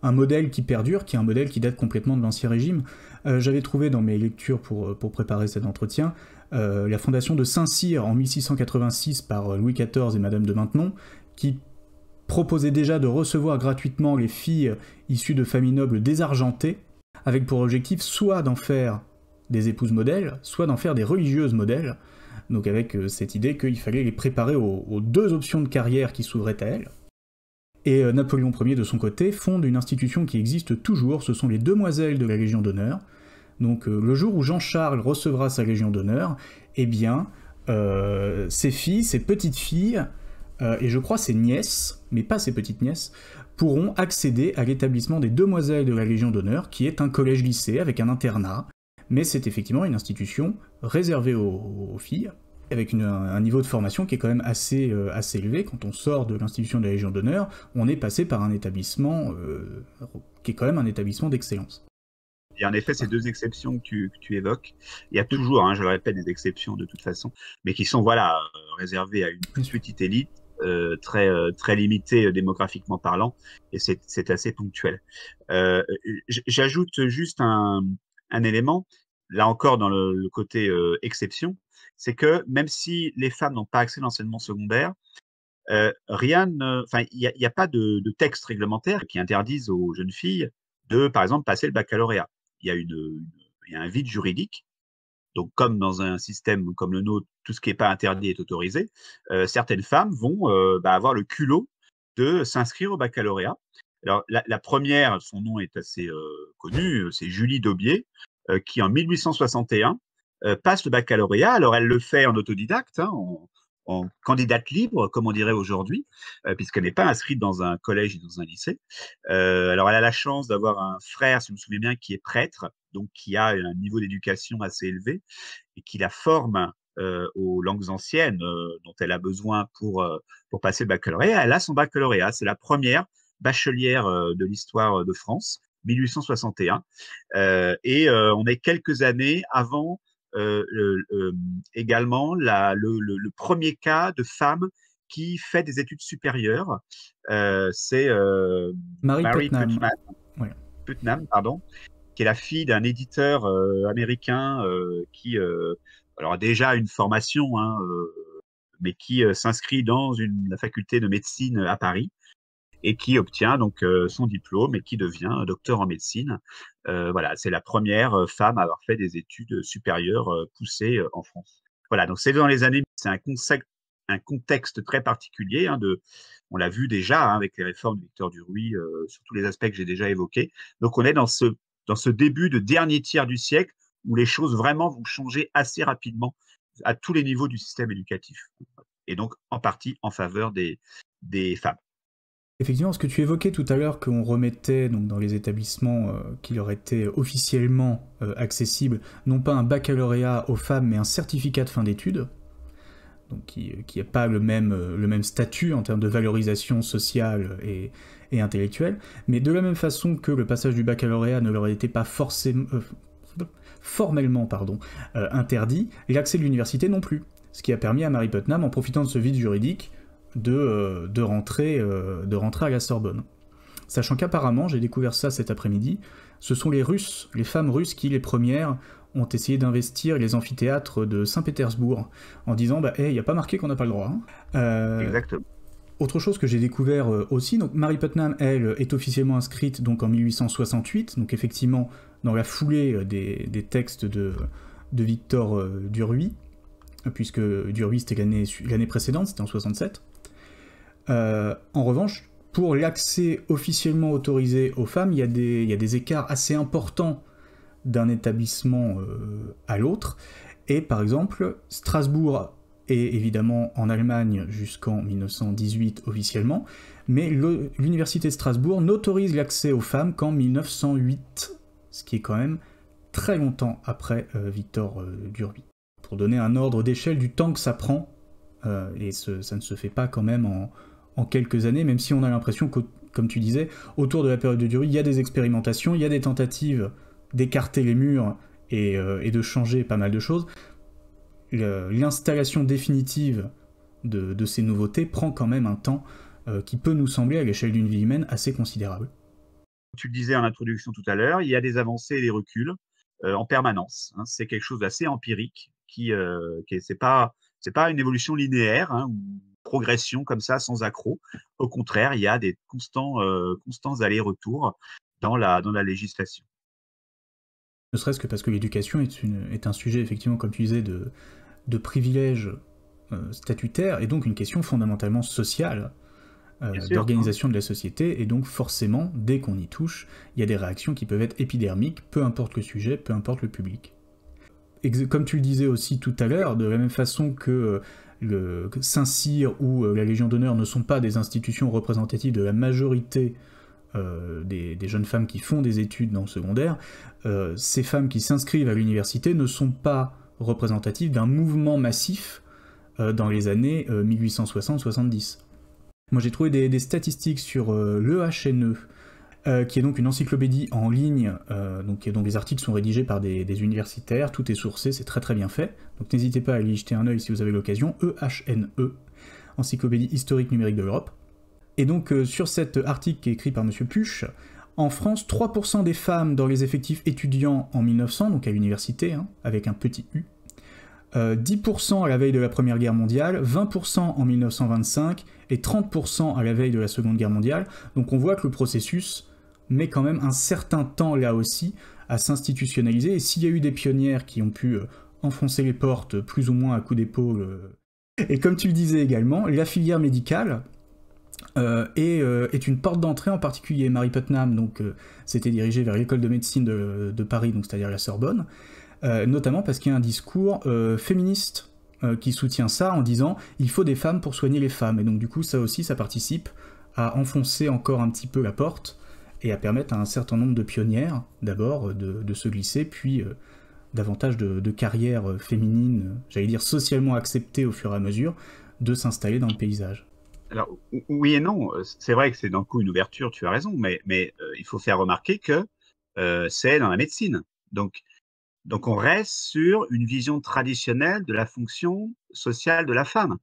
un modèle qui perdure, qui est un modèle qui date complètement de l'Ancien Régime. J'avais trouvé dans mes lectures pour préparer cet entretien la fondation de Saint-Cyr en 1686 par Louis XIV et Madame de Maintenon, qui proposait déjà de recevoir gratuitement les filles issues de familles nobles désargentées, avec pour objectif soit d'en faire des épouses modèles, soit d'en faire des religieuses modèles, donc avec cette idée qu'il fallait les préparer aux deux options de carrière qui s'ouvraient à elles. Et Napoléon Ier, de son côté, fonde une institution qui existe toujours, ce sont les demoiselles de la Légion d'honneur. Donc le jour où Jean-Charles recevra sa Légion d'honneur, eh bien, ses filles, ses petites filles, et je crois ses nièces, mais pas ses petites nièces, pourront accéder à l'établissement des demoiselles de la Légion d'honneur, qui est un collège-lycée avec un internat, mais c'est effectivement une institution réservée aux filles, avec un niveau de formation qui est quand même assez élevé. Quand on sort de l'institution de la Légion d'honneur, on est passé par un établissement qui est quand même un établissement d'excellence. Il y a en effet ces deux exceptions que tu évoques. Il y a toujours, je le répète, des exceptions de toute façon, mais qui sont réservées à une plus petite élite, très limitée démographiquement parlant, et c'est assez ponctuel. J'ajoute juste un élément, là encore dans le côté exception, c'est que même si les femmes n'ont pas accès à l'enseignement secondaire, il n'y a pas de texte réglementaire qui interdise aux jeunes filles de, par exemple, passer le baccalauréat. Il y a un vide juridique. Donc, comme dans un système comme le nôtre, tout ce qui n'est pas interdit est autorisé, certaines femmes vont avoir le culot de s'inscrire au baccalauréat. Alors, la première, son nom est assez connu, c'est Julie Daubié, qui en 1861 passe le baccalauréat. Alors, elle le fait en autodidacte, en candidate libre, comme on dirait aujourd'hui, puisqu'elle n'est pas inscrite dans un collège et dans un lycée. Alors, elle a la chance d'avoir un frère, si je me souviens bien, qui est prêtre, donc qui a un niveau d'éducation assez élevé et qui la forme aux langues anciennes dont elle a besoin pour passer le baccalauréat. Elle a son baccalauréat. C'est la première bachelière de l'histoire de France, 1861. Et on est quelques années avant également le premier cas de femme qui fait des études supérieures. C'est Mary Putnam, pardon, qui est la fille d'un éditeur américain qui a déjà une formation, mais qui s'inscrit dans la faculté de médecine à Paris et qui obtient donc son diplôme et qui devient docteur en médecine. C'est la première femme à avoir fait des études supérieures poussées en France. Voilà, donc c'est dans les années, c'est un contexte très particulier. On l'a vu déjà avec les réformes de Victor Duruy sur tous les aspects que j'ai déjà évoqués. Donc on est dans ce début de dernier tiers du siècle où les choses vraiment vont changer assez rapidement à tous les niveaux du système éducatif. Et donc en partie en faveur des femmes. Effectivement, ce que tu évoquais tout à l'heure, qu'on remettait donc, dans les établissements qui leur étaient officiellement accessibles, non pas un baccalauréat aux femmes, mais un certificat de fin d'études, donc qui n'a pas le même statut en termes de valorisation sociale et intellectuelle, mais de la même façon que le passage du baccalauréat ne leur était pas formellement interdit, l'accès de l'université non plus. Ce qui a permis à Mary Putnam, en profitant de ce vide juridique, de rentrer à la Sorbonne. Sachant qu'apparemment, j'ai découvert ça cet après-midi, ce sont les femmes russes qui, les premières, ont essayé d'investir les amphithéâtres de Saint-Pétersbourg, en disant « il n'y a pas marqué qu'on n'a pas le droit ». Exactement. Autre chose que j'ai découvert aussi, donc Mary Putnam, elle, est officiellement inscrite donc en 1868, donc effectivement dans la foulée des textes de Victor Duruy, puisque Duruy c'était l'année précédente, c'était en 67. En revanche, pour l'accès officiellement autorisé aux femmes, il y a des écarts assez importants d'un établissement à l'autre, et par exemple, Strasbourg est évidemment en Allemagne jusqu'en 1918 officiellement, mais l'université de Strasbourg n'autorise l'accès aux femmes qu'en 1908, ce qui est quand même très longtemps après Victor Duruy. Pour donner un ordre d'échelle du temps que ça prend, et ça ne se fait pas quand même en quelques années, même si on a l'impression que, comme tu disais, autour de la période de Duruy, il y a des expérimentations, il y a des tentatives d'écarter les murs et de changer pas mal de choses. L'installation définitive de ces nouveautés prend quand même un temps qui peut nous sembler, à l'échelle d'une vie humaine, assez considérable. Tu le disais en introduction tout à l'heure, il y a des avancées et des reculs en permanence, hein. C'est quelque chose d'assez empirique c'est pas une évolution linéaire, hein, ou progression comme ça sans accroc. Au contraire, il y a des constants allers-retours dans la législation. Ne serait-ce que parce que l'éducation est un sujet, effectivement, comme tu disais, de privilèges statutaires, et donc une question fondamentalement sociale, Bien sûr, hein. d'organisation de la société, et donc forcément, dès qu'on y touche, il y a des réactions qui peuvent être épidermiques, peu importe le sujet, peu importe le public. Comme tu le disais aussi tout à l'heure, de la même façon que Saint-Cyr ou la Légion d'honneur ne sont pas des institutions représentatives de la majorité des jeunes femmes qui font des études dans le secondaire, ces femmes qui s'inscrivent à l'université ne sont pas représentatives d'un mouvement massif dans les années 1860-70. Moi j'ai trouvé des statistiques sur l'EHNE, qui est donc une encyclopédie en ligne, donc les articles sont rédigés par des universitaires, tout est sourcé, c'est très très bien fait, donc n'hésitez pas à y jeter un œil si vous avez l'occasion, EHNE, Encyclopédie historique numérique de l'Europe. Et donc sur cet article qui est écrit par M. Puch, en France, 3% des femmes dans les effectifs étudiants en 1900, donc à l'université, hein, avec un petit U, 10% à la veille de la Première Guerre mondiale, 20% en 1925 et 30% à la veille de la Seconde Guerre mondiale. Donc on voit que le processus met quand même un certain temps là aussi à s'institutionnaliser. Et s'il y a eu des pionnières qui ont pu enfoncer les portes plus ou moins à coups d'épaule, et comme tu le disais également, la filière médicale est une porte d'entrée, en particulier Mary Putnam, donc s'était dirigée vers l'école de médecine de Paris, donc c'est-à-dire la Sorbonne. Notamment parce qu'il y a un discours féministe qui soutient ça en disant « il faut des femmes pour soigner les femmes ». Et donc du coup, ça aussi, ça participe à enfoncer encore un petit peu la porte et à permettre à un certain nombre de pionnières, d'abord, de se glisser, puis davantage de carrières féminines, j'allais dire socialement acceptées au fur et à mesure, de s'installer dans le paysage. Alors, oui et non, c'est vrai que c'est d'un coup une ouverture, tu as raison, mais il faut faire remarquer que c'est dans la médecine. Donc on reste sur une vision traditionnelle de la fonction sociale de la femme,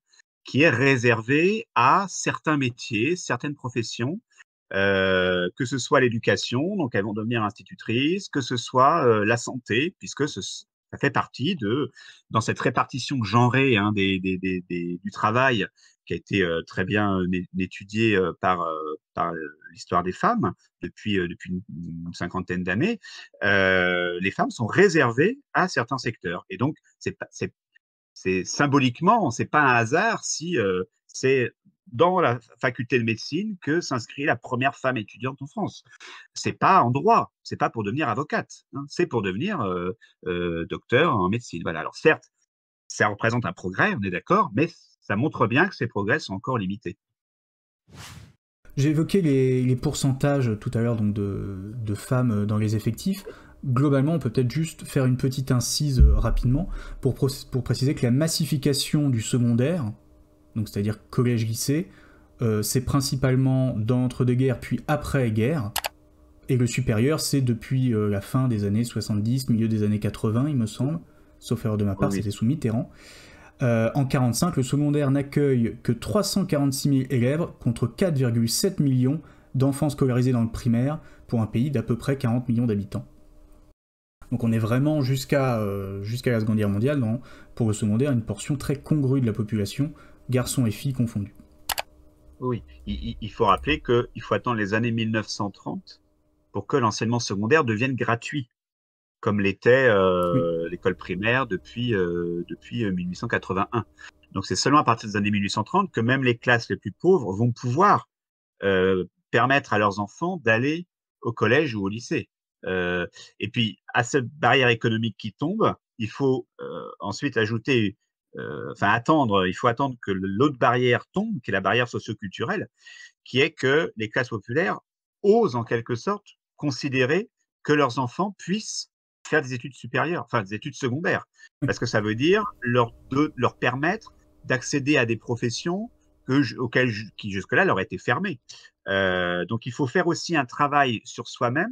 qui est réservée à certains métiers, certaines professions, que ce soit l'éducation, donc elles vont devenir institutrices, que ce soit la santé, puisque ça fait partie dans cette répartition genrée, hein, du travail qui a été très bien étudiée par l'histoire des femmes depuis une cinquantaine d'années. Les femmes sont réservées à certains secteurs. Et donc, c'est symboliquement, c'est pas un hasard si c'est dans la faculté de médecine que s'inscrit la première femme étudiante en France. C'est pas en droit, c'est pas pour devenir avocate, hein, c'est pour devenir docteur en médecine. Voilà. Alors certes, ça représente un progrès, on est d'accord, mais ça montre bien que ces progrès sont encore limités. J'ai évoqué les pourcentages tout à l'heure donc de femmes dans les effectifs. Globalement, on peut peut-être juste faire une petite incise rapidement pour préciser que la massification du secondaire, donc c'est-à-dire collège-lycée, c'est principalement dans l'entre-deux-guerres puis après-guerre, et le supérieur c'est depuis la fin des années 70, milieu des années 80 il me semble, sauf erreur de ma part, oui. C'était sous Mitterrand. En 1945, le secondaire n'accueille que 346 000 élèves contre 4,7 millions d'enfants scolarisés dans le primaire pour un pays d'à peu près 40 millions d'habitants. Donc on est vraiment jusqu'à la Seconde Guerre mondiale pour le secondaire une portion très congrue de la population, garçons et filles confondus. Oui, il faut rappeler qu'il faut attendre les années 1930 pour que l'enseignement secondaire devienne gratuit, comme l'était l'école primaire depuis 1881. Donc c'est seulement à partir des années 1830 que même les classes les plus pauvres vont pouvoir permettre à leurs enfants d'aller au collège ou au lycée. Et puis, à cette barrière économique qui tombe, il faut ensuite ajouter, il faut attendre que l'autre barrière tombe, qui est la barrière socioculturelle, qui est que les classes populaires osent en quelque sorte considérer que leurs enfants puissent faire des études supérieures, enfin des études secondaires, parce que ça veut dire leur permettre d'accéder à des professions qui jusque-là leur étaient fermées. Donc il faut faire aussi un travail sur soi-même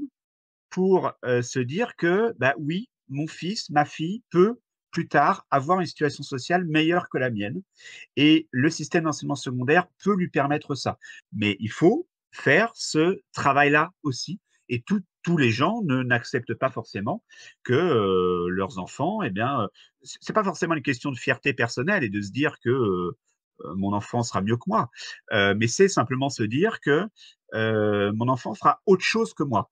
pour se dire que, bah oui, mon fils, ma fille peut plus tard, avoir une situation sociale meilleure que la mienne. Et le système d'enseignement secondaire peut lui permettre ça. Mais il faut faire ce travail-là aussi. Et tous les gens n'acceptent pas forcément que leurs enfants, eh bien, c'est pas forcément une question de fierté personnelle et de se dire que mon enfant sera mieux que moi, mais c'est simplement se dire que mon enfant fera autre chose que moi.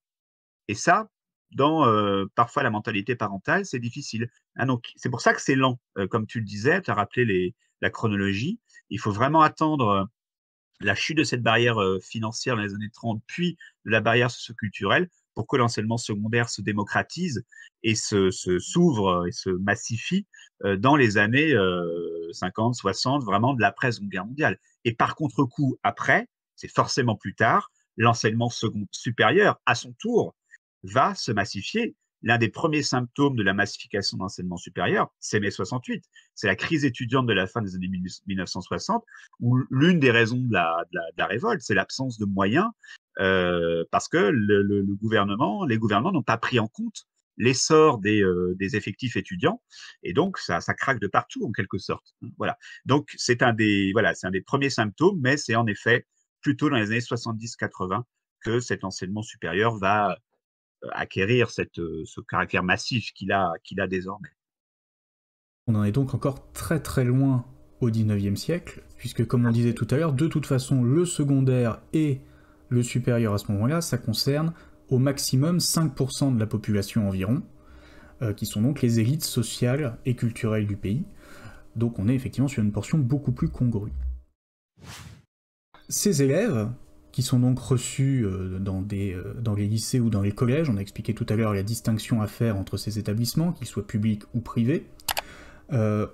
Et ça, dans parfois la mentalité parentale, c'est difficile. Hein, donc, c'est pour ça que c'est lent. Comme tu le disais, tu as rappelé la chronologie. Il faut vraiment attendre la chute de cette barrière financière dans les années 30, puis de la barrière socioculturelle, pour que l'enseignement secondaire se démocratise et s'ouvre et se massifie dans les années 50, 60, vraiment de l'après-Seconde Guerre mondiale. Et par contre-coup, après, c'est forcément plus tard, l'enseignement supérieur, à son tour, va se massifier. L'un des premiers symptômes de la massification de l'enseignement supérieur, c'est mai 68. C'est la crise étudiante de la fin des années 1960, où l'une des raisons de la révolte, c'est l'absence de moyens, parce que les gouvernements n'ont pas pris en compte l'essor des effectifs étudiants, et donc ça craque de partout en quelque sorte. Voilà. Donc c'est un des premiers symptômes, mais c'est en effet plutôt dans les années 70-80 que cet enseignement supérieur va acquérir ce caractère massif qu'il a désormais. On en est donc encore très très loin au 19e siècle, puisque comme on disait tout à l'heure, de toute façon, le secondaire et le supérieur à ce moment-là, ça concerne au maximum 5% de la population environ, qui sont donc les élites sociales et culturelles du pays. Donc on est effectivement sur une portion beaucoup plus congrue. Ces élèves, qui sont donc reçus dans les lycées ou dans les collèges, on a expliqué tout à l'heure la distinction à faire entre ces établissements, qu'ils soient publics ou privés, on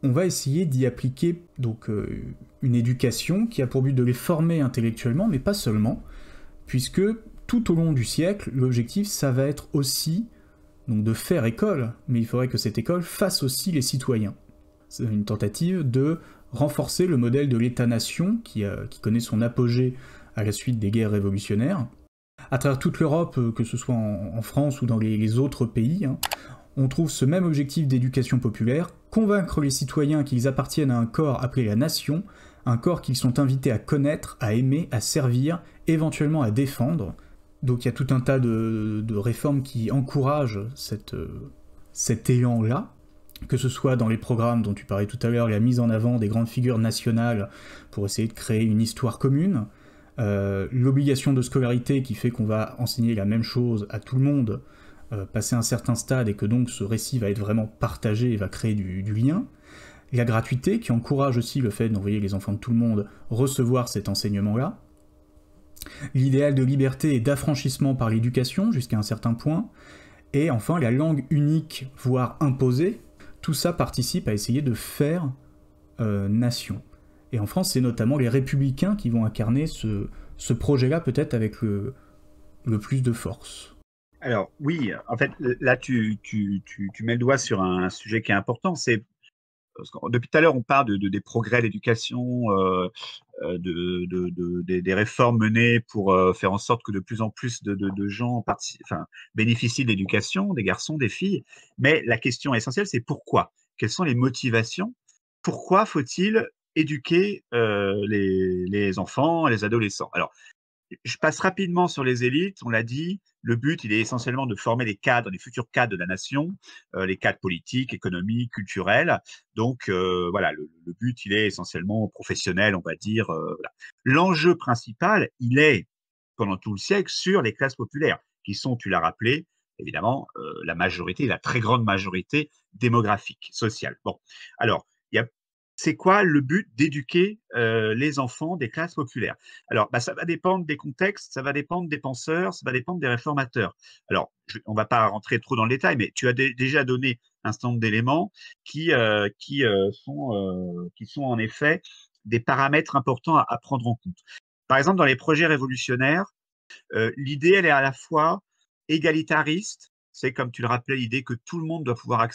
va essayer d'y appliquer donc une éducation qui a pour but de les former intellectuellement, mais pas seulement, puisque tout au long du siècle, l'objectif, ça va être aussi donc de faire école, mais il faudrait que cette école fasse aussi les citoyens. C'est une tentative de renforcer le modèle de l'État-nation qui connaît son apogée à la suite des guerres révolutionnaires. À travers toute l'Europe, que ce soit en France ou dans les autres pays, hein, on trouve ce même objectif d'éducation populaire, convaincre les citoyens qu'ils appartiennent à un corps appelé la nation, un corps qu'ils sont invités à connaître, à aimer, à servir, éventuellement à défendre. Donc il y a tout un tas de réformes qui encouragent cet élan-là, que ce soit dans les programmes dont tu parlais tout à l'heure, la mise en avant des grandes figures nationales pour essayer de créer une histoire commune, l'obligation de scolarité qui fait qu'on va enseigner la même chose à tout le monde, passer un certain stade et que donc ce récit va être vraiment partagé et va créer du lien, la gratuité qui encourage aussi le fait d'envoyer les enfants de tout le monde recevoir cet enseignement-là, l'idéal de liberté et d'affranchissement par l'éducation jusqu'à un certain point, et enfin la langue unique, voire imposée, tout ça participe à essayer de faire nation. Et en France, c'est notamment les républicains qui vont incarner ce projet-là peut-être avec le plus de force. Alors oui, en fait, là, tu mets le doigt sur un sujet qui est important. Depuis tout à l'heure, on parle des progrès de l'éducation, des réformes menées pour faire en sorte que de plus en plus de gens bénéficient de l'éducation, des garçons, des filles. Mais la question essentielle, c'est pourquoi? Quelles sont les motivations? Pourquoi faut-il éduquer les enfants, les adolescents? Alors, je passe rapidement sur les élites. On l'a dit, le but, il est essentiellement de former les cadres, les futurs cadres de la nation, les cadres politiques, économiques, culturels. Donc, voilà, le but, il est essentiellement professionnel, on va dire. Voilà. L'enjeu principal, il est, pendant tout le siècle, sur les classes populaires, qui sont, tu l'as rappelé, évidemment, la majorité, la très grande majorité démographique, sociale. Bon, alors, c'est quoi le but d'éduquer les enfants des classes populaires? Alors, ça va dépendre des contextes, ça va dépendre des penseurs, ça va dépendre des réformateurs. Alors, on ne va pas rentrer trop dans le détail, mais tu as déjà donné un certain nombre d'éléments qui sont en effet des paramètres importants à prendre en compte. Par exemple, dans les projets révolutionnaires, l'idée, elle est à la fois égalitariste, c'est comme tu le rappelais, l'idée que tout le monde doit pouvoir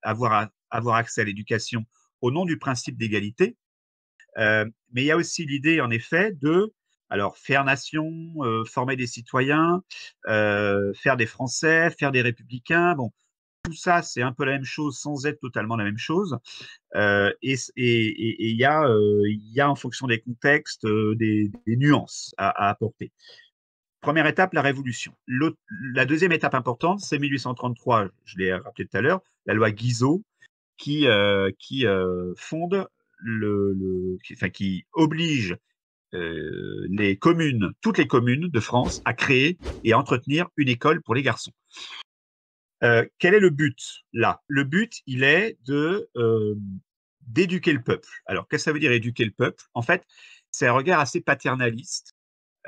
avoir accès à l'éducation au nom du principe d'égalité. Mais il y a aussi l'idée, en effet, faire nation, former des citoyens, faire des Français, faire des républicains. Bon, tout ça, c'est un peu la même chose sans être totalement la même chose. Et il y a en fonction des contextes des nuances à apporter. Première étape, la Révolution. La deuxième étape importante, c'est 1833, je l'ai rappelé tout à l'heure, la loi Guizot qui fonde qui oblige les communes, toutes les communes de France à créer et à entretenir une école pour les garçons. Quel est le but là? Le but, il est d'éduquer le peuple. Alors, qu'est-ce que ça veut dire éduquer le peuple? En fait, c'est un regard assez paternaliste.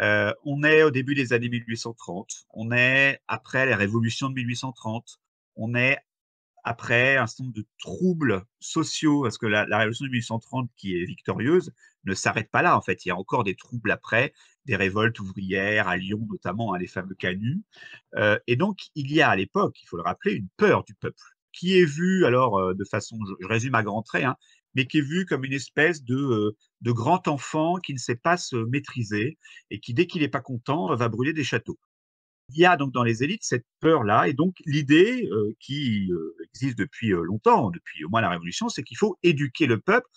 On est au début des années 1830, on est après les révolutions de 1830, on est après un certain nombre de troubles sociaux, parce que la révolution de 1830 qui est victorieuse ne s'arrête pas là, en fait. Il y a encore des troubles après, des révoltes ouvrières à Lyon notamment, hein, les fameux canuts. Et donc, il y a à l'époque, il faut le rappeler, une peur du peuple, qui est vue, alors de façon, je résume à grands traits, hein, mais qui est vue comme une espèce de grand enfant qui ne sait pas se maîtriser et qui, dès qu'il n'est pas content, va brûler des châteaux. Il y a donc dans les élites cette peur-là, et donc l'idée qui existe depuis longtemps, depuis au moins la Révolution, c'est qu'il faut éduquer le peuple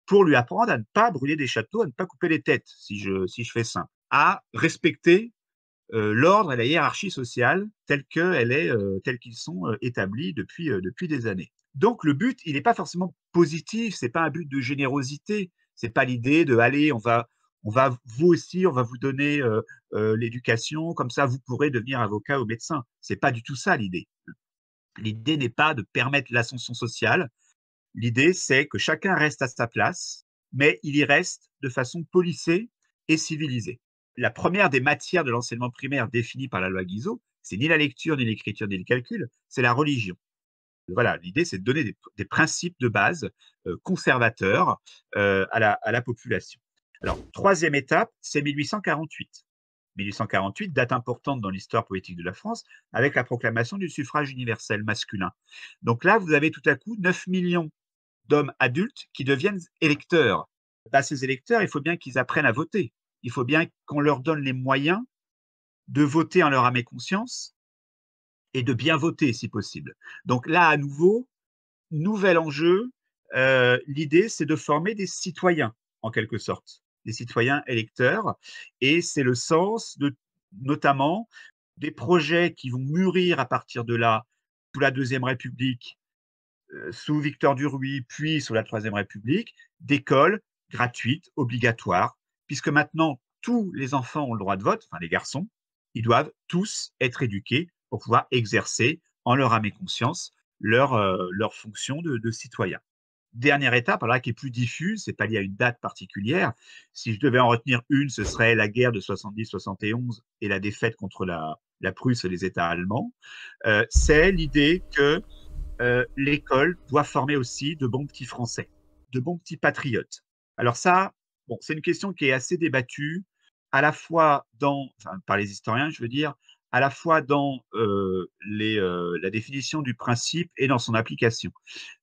pour lui apprendre à ne pas brûler des châteaux, à ne pas couper les têtes, si je fais simple, à respecter l'ordre et la hiérarchie sociale tels qu'ils sont établis depuis des années. Donc le but, il n'est pas forcément positif, c'est pas un but de générosité, c'est pas l'idée de allez, on va vous aussi, on va vous donner l'éducation, comme ça vous pourrez devenir avocat ou médecin. C'est pas du tout ça l'idée. L'idée n'est pas de permettre l'ascension sociale. L'idée, c'est que chacun reste à sa place, mais il y reste de façon policée et civilisée. La première des matières de l'enseignement primaire définie par la loi Guizot, c'est ni la lecture, ni l'écriture, ni le calcul, c'est la religion. Voilà, l'idée, c'est de donner des principes de base conservateurs à la population. Alors, troisième étape, c'est 1848. 1848, date importante dans l'histoire politique de la France, avec la proclamation du suffrage universel masculin. Donc là, vous avez tout à coup 9 millions d'hommes adultes qui deviennent électeurs. Bah, ces électeurs, il faut bien qu'ils apprennent à voter. Il faut bien qu'on leur donne les moyens de voter en leur âme et conscience et de bien voter si possible. Donc là, à nouveau, nouvel enjeu. L'idée, c'est de former des citoyens, en quelque sorte, des citoyens électeurs. Et c'est le sens de, notamment, des projets qui vont mûrir à partir de là, sous la Deuxième République, sous Victor Duruy, puis sous la Troisième République, d'écoles gratuites, obligatoires, puisque maintenant, tous les enfants ont le droit de vote, enfin les garçons, ils doivent tous être éduqués pour pouvoir exercer en leur âme et conscience leur fonction de citoyen. Dernière étape, alors là, qui est plus diffuse, c'est pas lié à une date particulière. Si je devais en retenir une, ce serait la guerre de 70-71 et la défaite contre la Prusse et les États allemands. C'est l'idée que l'école doit former aussi de bons petits Français, de bons petits patriotes. Alors ça, bon, c'est une question qui est assez débattue, à la fois par les historiens, je veux dire, à la fois dans la définition du principe et dans son application.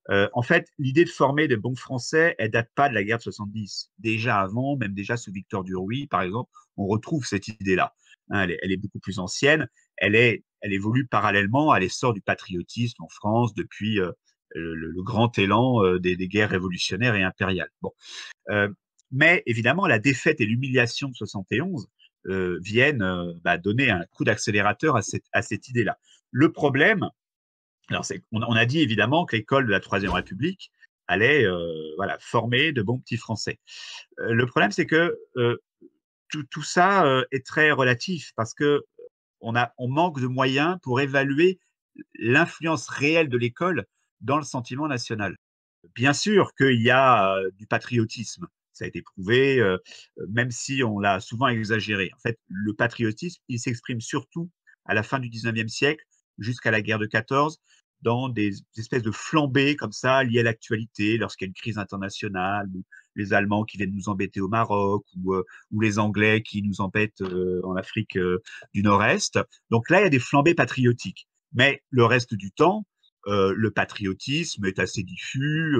En fait, l'idée de former des bons Français, elle date pas de la guerre de 70. Déjà avant, même déjà sous Victor Duruy, par exemple, on retrouve cette idée-là. Hein, elle est beaucoup plus ancienne. Elle évolue parallèlement à l'essor du patriotisme en France depuis le grand élan des guerres révolutionnaires et impériales. Bon. Mais évidemment, la défaite et l'humiliation de 71 viennent donner un coup d'accélérateur à cette idée-là. Le problème, alors on a dit évidemment que l'école de la Troisième République allait former de bons petits Français. Le problème, c'est que tout ça est très relatif parce que on manque de moyens pour évaluer l'influence réelle de l'école dans le sentiment national. Bien sûr qu'il y a du patriotisme, ça a été prouvé, même si on l'a souvent exagéré. En fait, le patriotisme, il s'exprime surtout à la fin du 19e siècle, jusqu'à la guerre de 14, dans des espèces de flambées comme ça, liées à l'actualité, lorsqu'il y a une crise internationale, ou les Allemands qui viennent nous embêter au Maroc, ou les Anglais qui nous embêtent en Afrique du Nord-Est. Donc là, il y a des flambées patriotiques. Mais le reste du temps, le patriotisme est assez diffus.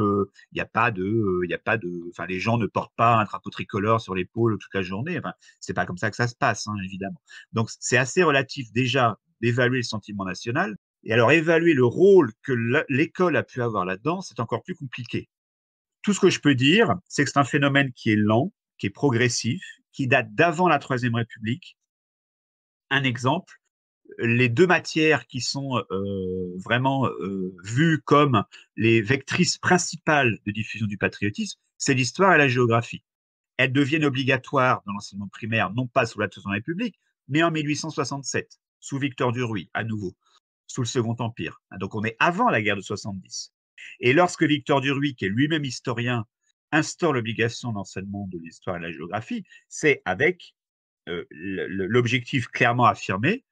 Il enfin, les gens ne portent pas un drapeau tricolore sur l'épaule toute la journée. Enfin, c'est pas comme ça que ça se passe, hein, évidemment. Donc, c'est assez relatif déjà d'évaluer le sentiment national. Et alors, évaluer le rôle que l'école a pu avoir là-dedans, c'est encore plus compliqué. Tout ce que je peux dire, c'est que c'est un phénomène qui est lent, qui est progressif, qui date d'avant la Troisième République. Un exemple, les deux matières qui sont vraiment vues comme les vectrices principales de diffusion du patriotisme, c'est l'histoire et la géographie. Elles deviennent obligatoires dans l'enseignement primaire, non pas sous la Troisième République, mais en 1867, sous Victor Duruy, à nouveau, sous le Second Empire. Donc on est avant la guerre de 70. Et lorsque Victor Duruy, qui est lui-même historien, instaure l'obligation d'enseignement de l'histoire et de la géographie, c'est avec l'objectif clairement affirmé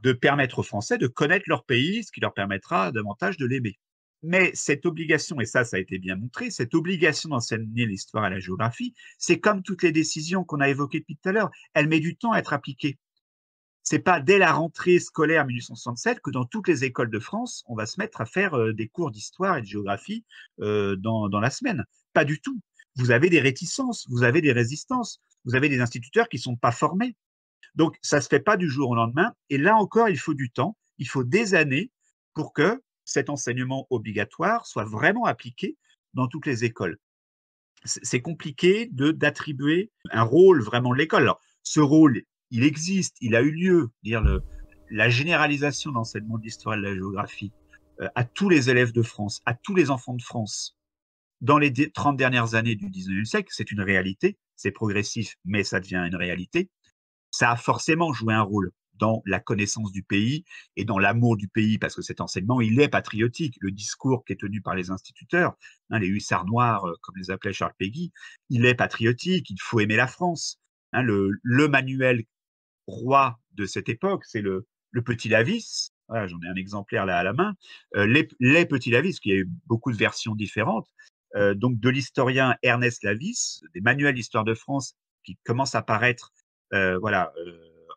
de permettre aux Français de connaître leur pays, ce qui leur permettra davantage de l'aimer. Mais cette obligation, et ça a été bien montré, cette obligation d'enseigner l'histoire et la géographie, c'est comme toutes les décisions qu'on a évoquées depuis tout à l'heure, elle met du temps à être appliquée. C'est pas dès la rentrée scolaire 1867 que dans toutes les écoles de France, on va se mettre à faire des cours d'histoire et de géographie dans la semaine. Pas du tout. Vous avez des réticences, vous avez des résistances, vous avez des instituteurs qui ne sont pas formés. Donc, ça ne se fait pas du jour au lendemain. Et là encore, il faut du temps, il faut des années pour que cet enseignement obligatoire soit vraiment appliqué dans toutes les écoles. C'est compliqué d'attribuer un rôle vraiment de l'école. Alors, ce rôle, il existe, il a eu lieu. La généralisation de l'enseignement de l'histoire et de la géographie à tous les élèves de France, à tous les enfants de France, dans les 30 dernières années du 19e siècle, c'est une réalité. C'est progressif, mais ça devient une réalité. Ça a forcément joué un rôle dans la connaissance du pays et dans l'amour du pays, parce que cet enseignement, il est patriotique. Le discours qui est tenu par les instituteurs, les hussards noirs, comme les appelait Charles Péguy, il est patriotique, il faut aimer la France. Le manuel roi de cette époque, c'est le Petit Lavis. Voilà, j'en ai un exemplaire là à la main. Les Petits Lavis, qui a eu beaucoup de versions différentes, donc de l'historien Ernest Lavis, des manuels d'histoire de France qui commencent à paraître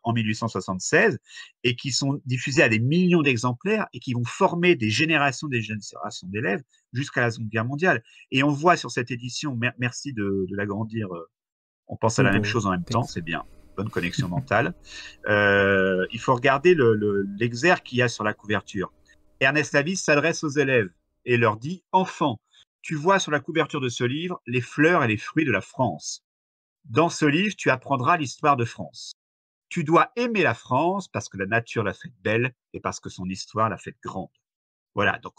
en 1876 et qui sont diffusés à des millions d'exemplaires et qui vont former des générations d'élèves jusqu'à la Seconde Guerre mondiale. Et on voit sur cette édition, merci de l'agrandir, on pense à la même chose en même temps, c'est bien, bonne connexion mentale. Il faut regarder l'exergue qu'il y a sur la couverture. Ernest Lavis s'adresse aux élèves et leur dit « Enfants, tu vois sur la couverture de ce livre les fleurs et les fruits de la France. Dans ce livre, tu apprendras l'histoire de France. Tu dois aimer la France parce que la nature l'a faite belle et parce que son histoire l'a faite grande. » Voilà, donc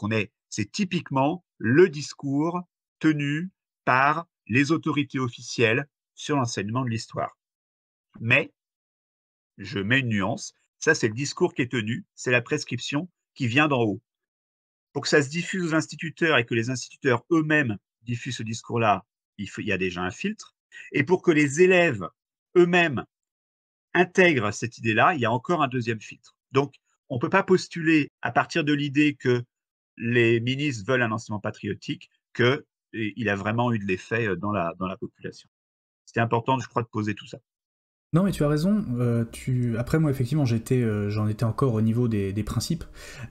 c'est typiquement le discours tenu par les autorités officielles sur l'enseignement de l'histoire. Mais, je mets une nuance, ça c'est le discours qui est tenu, c'est la prescription qui vient d'en haut. Pour que ça se diffuse aux instituteurs et que les instituteurs eux-mêmes diffusent ce discours-là, il y a déjà un filtre. Et pour que les élèves eux-mêmes intègrent cette idée-là, il y a encore un deuxième filtre. Donc, on ne peut pas postuler à partir de l'idée que les ministres veulent un enseignement patriotique qu'il a vraiment eu de l'effet dans la population. C'était important, je crois, de poser tout ça. Non, mais tu as raison. Après, moi, effectivement, j'en étais encore au niveau des principes.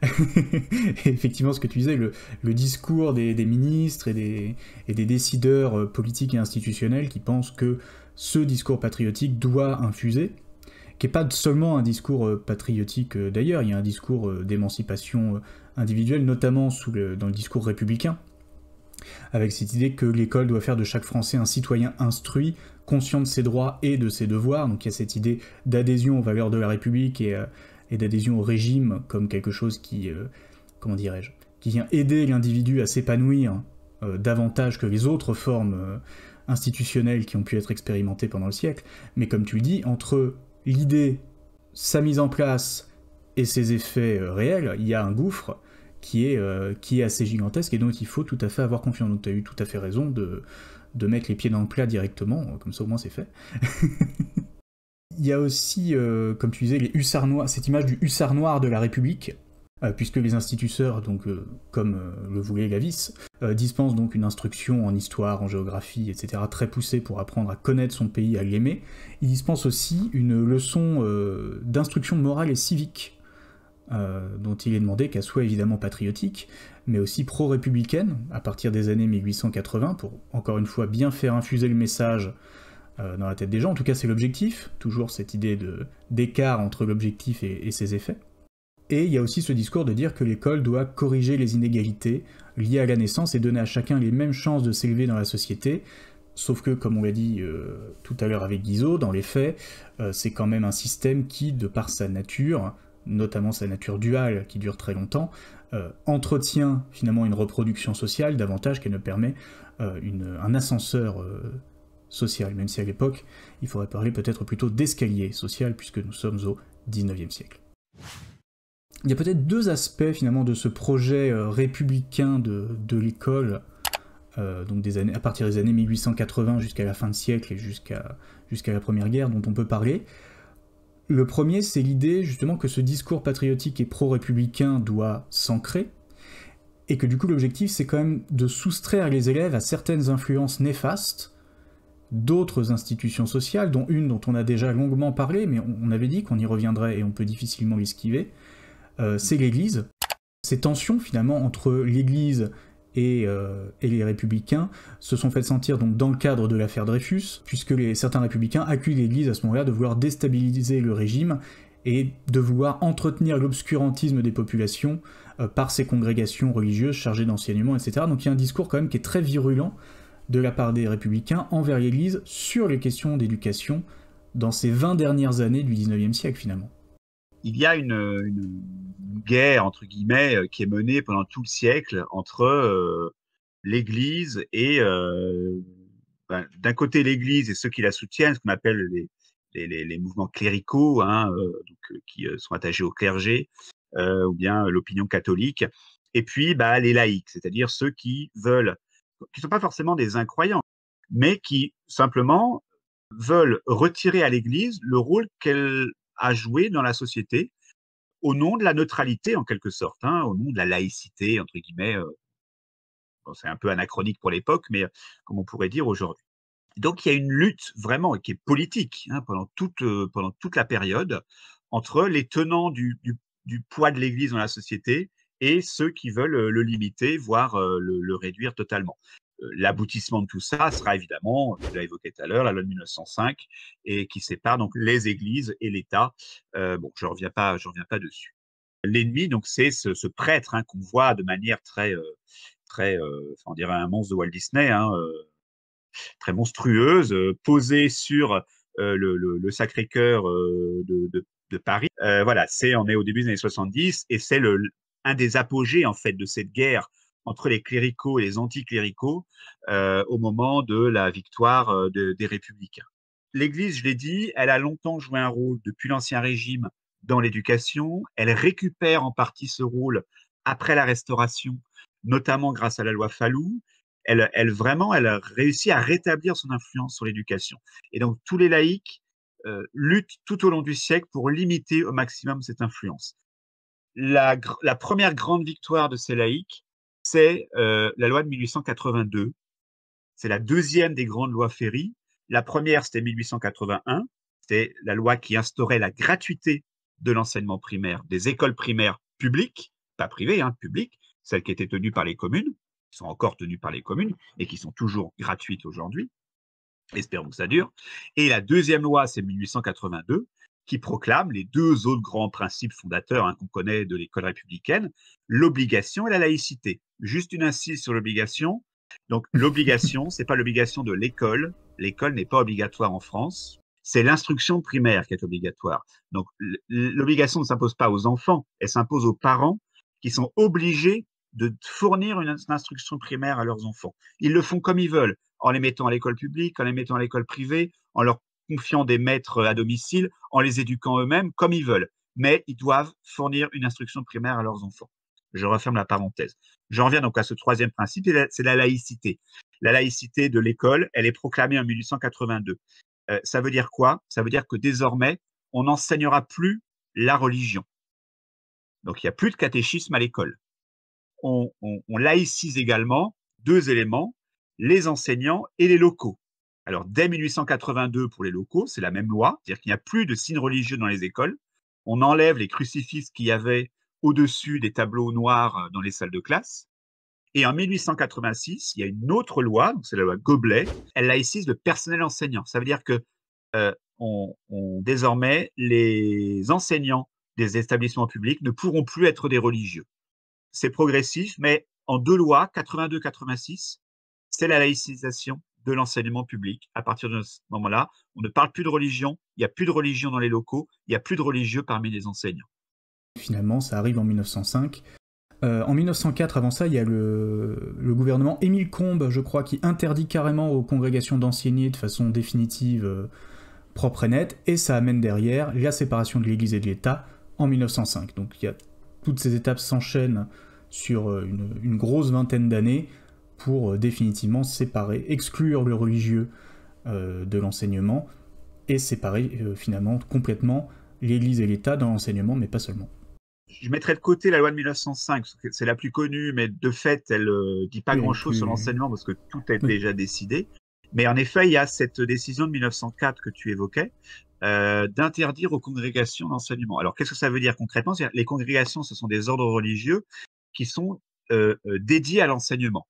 Et effectivement, ce que tu disais, le discours des ministres et des décideurs politiques et institutionnels qui pensent que ce discours patriotique doit infuser, qui n'est pas seulement un discours patriotique d'ailleurs, il y a un discours d'émancipation individuelle, notamment dans le discours républicain, avec cette idée que l'école doit faire de chaque Français un citoyen instruit, conscient de ses droits et de ses devoirs. Donc il y a cette idée d'adhésion aux valeurs de la République et d'adhésion au régime comme quelque chose qui, qui vient aider l'individu à s'épanouir davantage que les autres formes institutionnelles qui ont pu être expérimentées pendant le siècle. Mais comme tu le dis, entre l'idée, sa mise en place et ses effets réels, il y a un gouffre qui est assez gigantesque et dont il faut tout à fait avoir confiance. Donc tu as eu tout à fait raison de mettre les pieds dans le plat directement, comme ça au moins c'est fait. Il y a aussi, comme tu disais, les hussards noirs, cette image du hussard noir de la République, puisque les instituteurs, donc, comme le voulait Lavis, dispensent donc une instruction en histoire, en géographie, etc., très poussée pour apprendre à connaître son pays, à l'aimer. Ils dispensent aussi une leçon d'instruction morale et civique, dont il est demandé qu'elle soit évidemment patriotique, mais aussi pro-républicaine, à partir des années 1880, pour, encore une fois, bien faire infuser le message dans la tête des gens. En tout cas, c'est l'objectif, toujours cette idée d'écart entre l'objectif et ses effets. Et il y a aussi ce discours de dire que l'école doit corriger les inégalités liées à la naissance et donner à chacun les mêmes chances de s'élever dans la société. Sauf que, comme on l'a dit tout à l'heure avec Guizot, dans les faits, c'est quand même un système qui, de par sa nature, notamment sa nature duale qui dure très longtemps, entretient finalement une reproduction sociale davantage qu'elle ne permet un ascenseur social, même si à l'époque, il faudrait parler peut-être plutôt d'escalier social, puisque nous sommes au XIXe siècle. Il y a peut-être deux aspects finalement de ce projet républicain de l'école, donc à partir des années 1880 jusqu'à la fin de siècle et jusqu'à la Première Guerre, dont on peut parler. Le premier, c'est l'idée justement que ce discours patriotique et pro-républicain doit s'ancrer, et que du coup l'objectif c'est quand même de soustraire les élèves à certaines influences néfastes d'autres institutions sociales, dont une dont on a déjà longuement parlé, mais on avait dit qu'on y reviendrait et on peut difficilement l'esquiver, c'est l'Église. Ces tensions finalement entre l'Église et les républicains se sont fait sentir donc dans le cadre de l'affaire Dreyfus, puisque certains républicains accusent l'Église à ce moment-là de vouloir déstabiliser le régime et de vouloir entretenir l'obscurantisme des populations par ces congrégations religieuses chargées d'enseignement, etc. Donc il y a un discours quand même qui est très virulent de la part des républicains envers l'Église sur les questions d'éducation dans ces 20 dernières années du XIXe siècle finalement. Il y a une guerre, entre guillemets, qui est menée pendant tout le siècle entre l'Église et, d'un côté l'Église et ceux qui la soutiennent, ce qu'on appelle les mouvements cléricaux, hein, qui sont attachés au clergé, ou bien l'opinion catholique, et puis les laïcs, c'est-à-dire ceux qui ne sont pas forcément des incroyants, mais qui simplement veulent retirer à l'Église le rôle qu'elle a joué dans la société au nom de la neutralité, en quelque sorte, hein, au nom de la laïcité, entre guillemets. Bon, c'est un peu anachronique pour l'époque, mais comme on pourrait dire aujourd'hui. Donc il y a une lutte vraiment qui est politique, hein, pendant toute la période entre les tenants du poids de l'Église dans la société et ceux qui veulent le limiter, voire le réduire totalement. L'aboutissement de tout ça sera évidemment, je l'ai évoqué tout à l'heure, la loi de 1905, et qui sépare donc les églises et l'État. Bon, je reviens pas dessus. L'ennemi, donc, c'est ce prêtre, hein, qu'on voit de manière très, on dirait un monstre de Walt Disney, hein, très monstrueuse, posée sur le Sacré-Cœur de Paris. Voilà, on est au début des années 70 et c'est un des apogées en fait de cette guerre entre les cléricaux et les anticléricaux au moment de la victoire des républicains. L'Église, je l'ai dit, elle a longtemps joué un rôle depuis l'Ancien Régime dans l'éducation. Elle récupère en partie ce rôle après la Restauration, notamment grâce à la loi Fallou. Elle a réussi à rétablir son influence sur l'éducation. Et donc, tous les laïcs luttent tout au long du siècle pour limiter au maximum cette influence. La première grande victoire de ces laïcs, c'est la loi de 1882. C'est la deuxième des grandes lois Ferry. La première, c'était 1881. C'était la loi qui instaurait la gratuité de l'enseignement primaire des écoles primaires publiques, pas privées, hein, publiques, celles qui étaient tenues par les communes, qui sont encore tenues par les communes et qui sont toujours gratuites aujourd'hui. Espérons que ça dure. Et la deuxième loi, c'est 1882, qui proclame les deux autres grands principes fondateurs, hein, qu'on connaît de l'école républicaine, l'obligation et la laïcité. Juste une incise sur l'obligation. Donc l'obligation, c'est pas l'obligation de l'école. L'école n'est pas obligatoire en France. C'est l'instruction primaire qui est obligatoire. Donc l'obligation ne s'impose pas aux enfants, elle s'impose aux parents qui sont obligés de fournir une instruction primaire à leurs enfants. Ils le font comme ils veulent, en les mettant à l'école publique, en les mettant à l'école privée, en leur confiant des maîtres à domicile, en les éduquant eux-mêmes comme ils veulent. Mais ils doivent fournir une instruction primaire à leurs enfants. Je referme la parenthèse. J'en reviens donc à ce troisième principe, c'est la laïcité. La laïcité de l'école, elle est proclamée en 1882. Ça veut dire quoi? Ça veut dire que désormais, on n'enseignera plus la religion. Donc, il n'y a plus de catéchisme à l'école. On laïcise également deux éléments, les enseignants et les locaux. Alors, dès 1882, pour les locaux, c'est la même loi, c'est-à-dire qu'il n'y a plus de signes religieux dans les écoles. On enlève les crucifixes qu'il y avait au-dessus des tableaux noirs dans les salles de classe. Et en 1886, il y a une autre loi, c'est la loi Goblet, elle laïcise le personnel enseignant. Ça veut dire que désormais, les enseignants des établissements publics ne pourront plus être des religieux. C'est progressif, mais en 2 lois, 82-86, c'est la laïcisation de l'enseignement public. À partir de ce moment-là, on ne parle plus de religion, il n'y a plus de religion dans les locaux, il n'y a plus de religieux parmi les enseignants. Finalement, ça arrive en 1905. En 1904, avant ça, il y a le gouvernement Émile Combes, je crois, qui interdit carrément aux congrégations d'enseigner de façon définitive, propre et nette, et ça amène derrière la séparation de l'Église et de l'État en 1905. Donc toutes ces étapes s'enchaînent sur une grosse vingtaine d'années pour définitivement séparer, exclure le religieux de l'enseignement, et séparer finalement complètement l'Église et l'État dans l'enseignement, mais pas seulement. Je mettrais de côté la loi de 1905, parce que c'est la plus connue, mais de fait, elle ne dit pas grand-chose sur l'enseignement, parce que tout est déjà décidé. Mais en effet, il y a cette décision de 1904 que tu évoquais, d'interdire aux congrégations d'enseignement. Alors, qu'est-ce que ça veut dire concrètement? Les congrégations, ce sont des ordres religieux qui sont dédiés à l'enseignement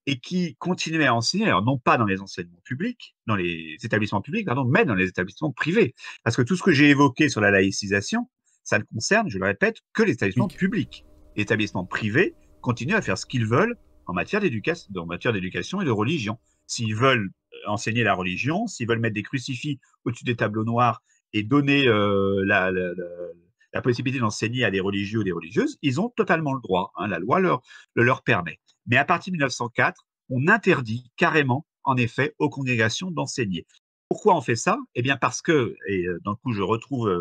et qui continuaient à enseigner, alors non pas dans les enseignements publics, dans les établissements publics, pardon, mais dans les établissements privés. Parce que tout ce que j'ai évoqué sur la laïcisation, ça ne concerne, je le répète, que les établissements publics. Les établissements privés continuent à faire ce qu'ils veulent en matière d'éducation et de religion. S'ils veulent enseigner la religion, s'ils veulent mettre des crucifix au-dessus des tableaux noirs et donner la possibilité d'enseigner à des religieux ou des religieuses, ils ont totalement le droit. Hein, la loi le leur permet. Mais à partir de 1904, on interdit carrément, en effet, aux congrégations d'enseigner. Pourquoi on fait ça? Eh bien parce que, et dans le coup je retrouve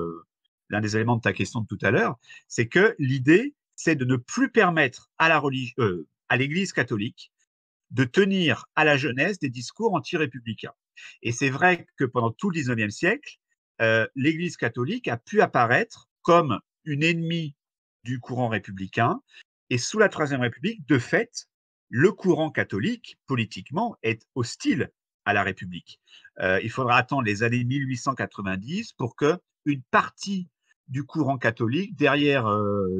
l'un des éléments de ta question de tout à l'heure, c'est que l'idée, c'est de ne plus permettre à l'Église catholique de tenir à la jeunesse des discours anti-républicains. Et c'est vrai que pendant tout le 19e siècle, l'Église catholique a pu apparaître comme une ennemie du courant républicain. Et sous la Troisième République, de fait, le courant catholique, politiquement, est hostile à la République. Il faudra attendre les années 1890 pour qu'une partie du courant catholique, derrière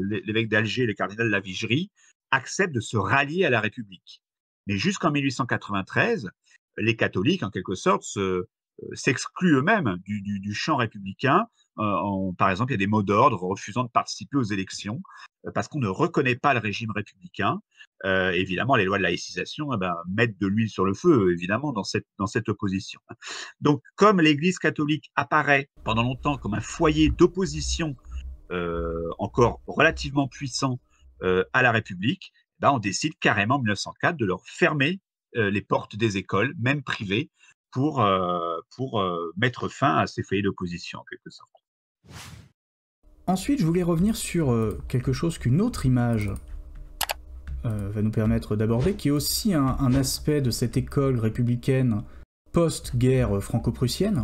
l'évêque d'Alger, le cardinal Lavigerie, accepte de se rallier à la République. Mais jusqu'en 1893, les catholiques, en quelque sorte, s'excluent eux-mêmes du champ républicain. Par exemple, il y a des mots d'ordre refusant de participer aux élections parce qu'on ne reconnaît pas le régime républicain. Évidemment, les lois de laïcisation mettent de l'huile sur le feu, évidemment, dans cette opposition. Donc, comme l'Église catholique apparaît pendant longtemps comme un foyer d'opposition encore relativement puissant à la République, on décide carrément en 1904 de leur fermer les portes des écoles, même privées, pour mettre fin à ces foyers d'opposition, en quelque sorte. Ensuite, je voulais revenir sur quelque chose qu'une autre image va nous permettre d'aborder, qui est aussi un aspect de cette école républicaine post-guerre franco-prussienne.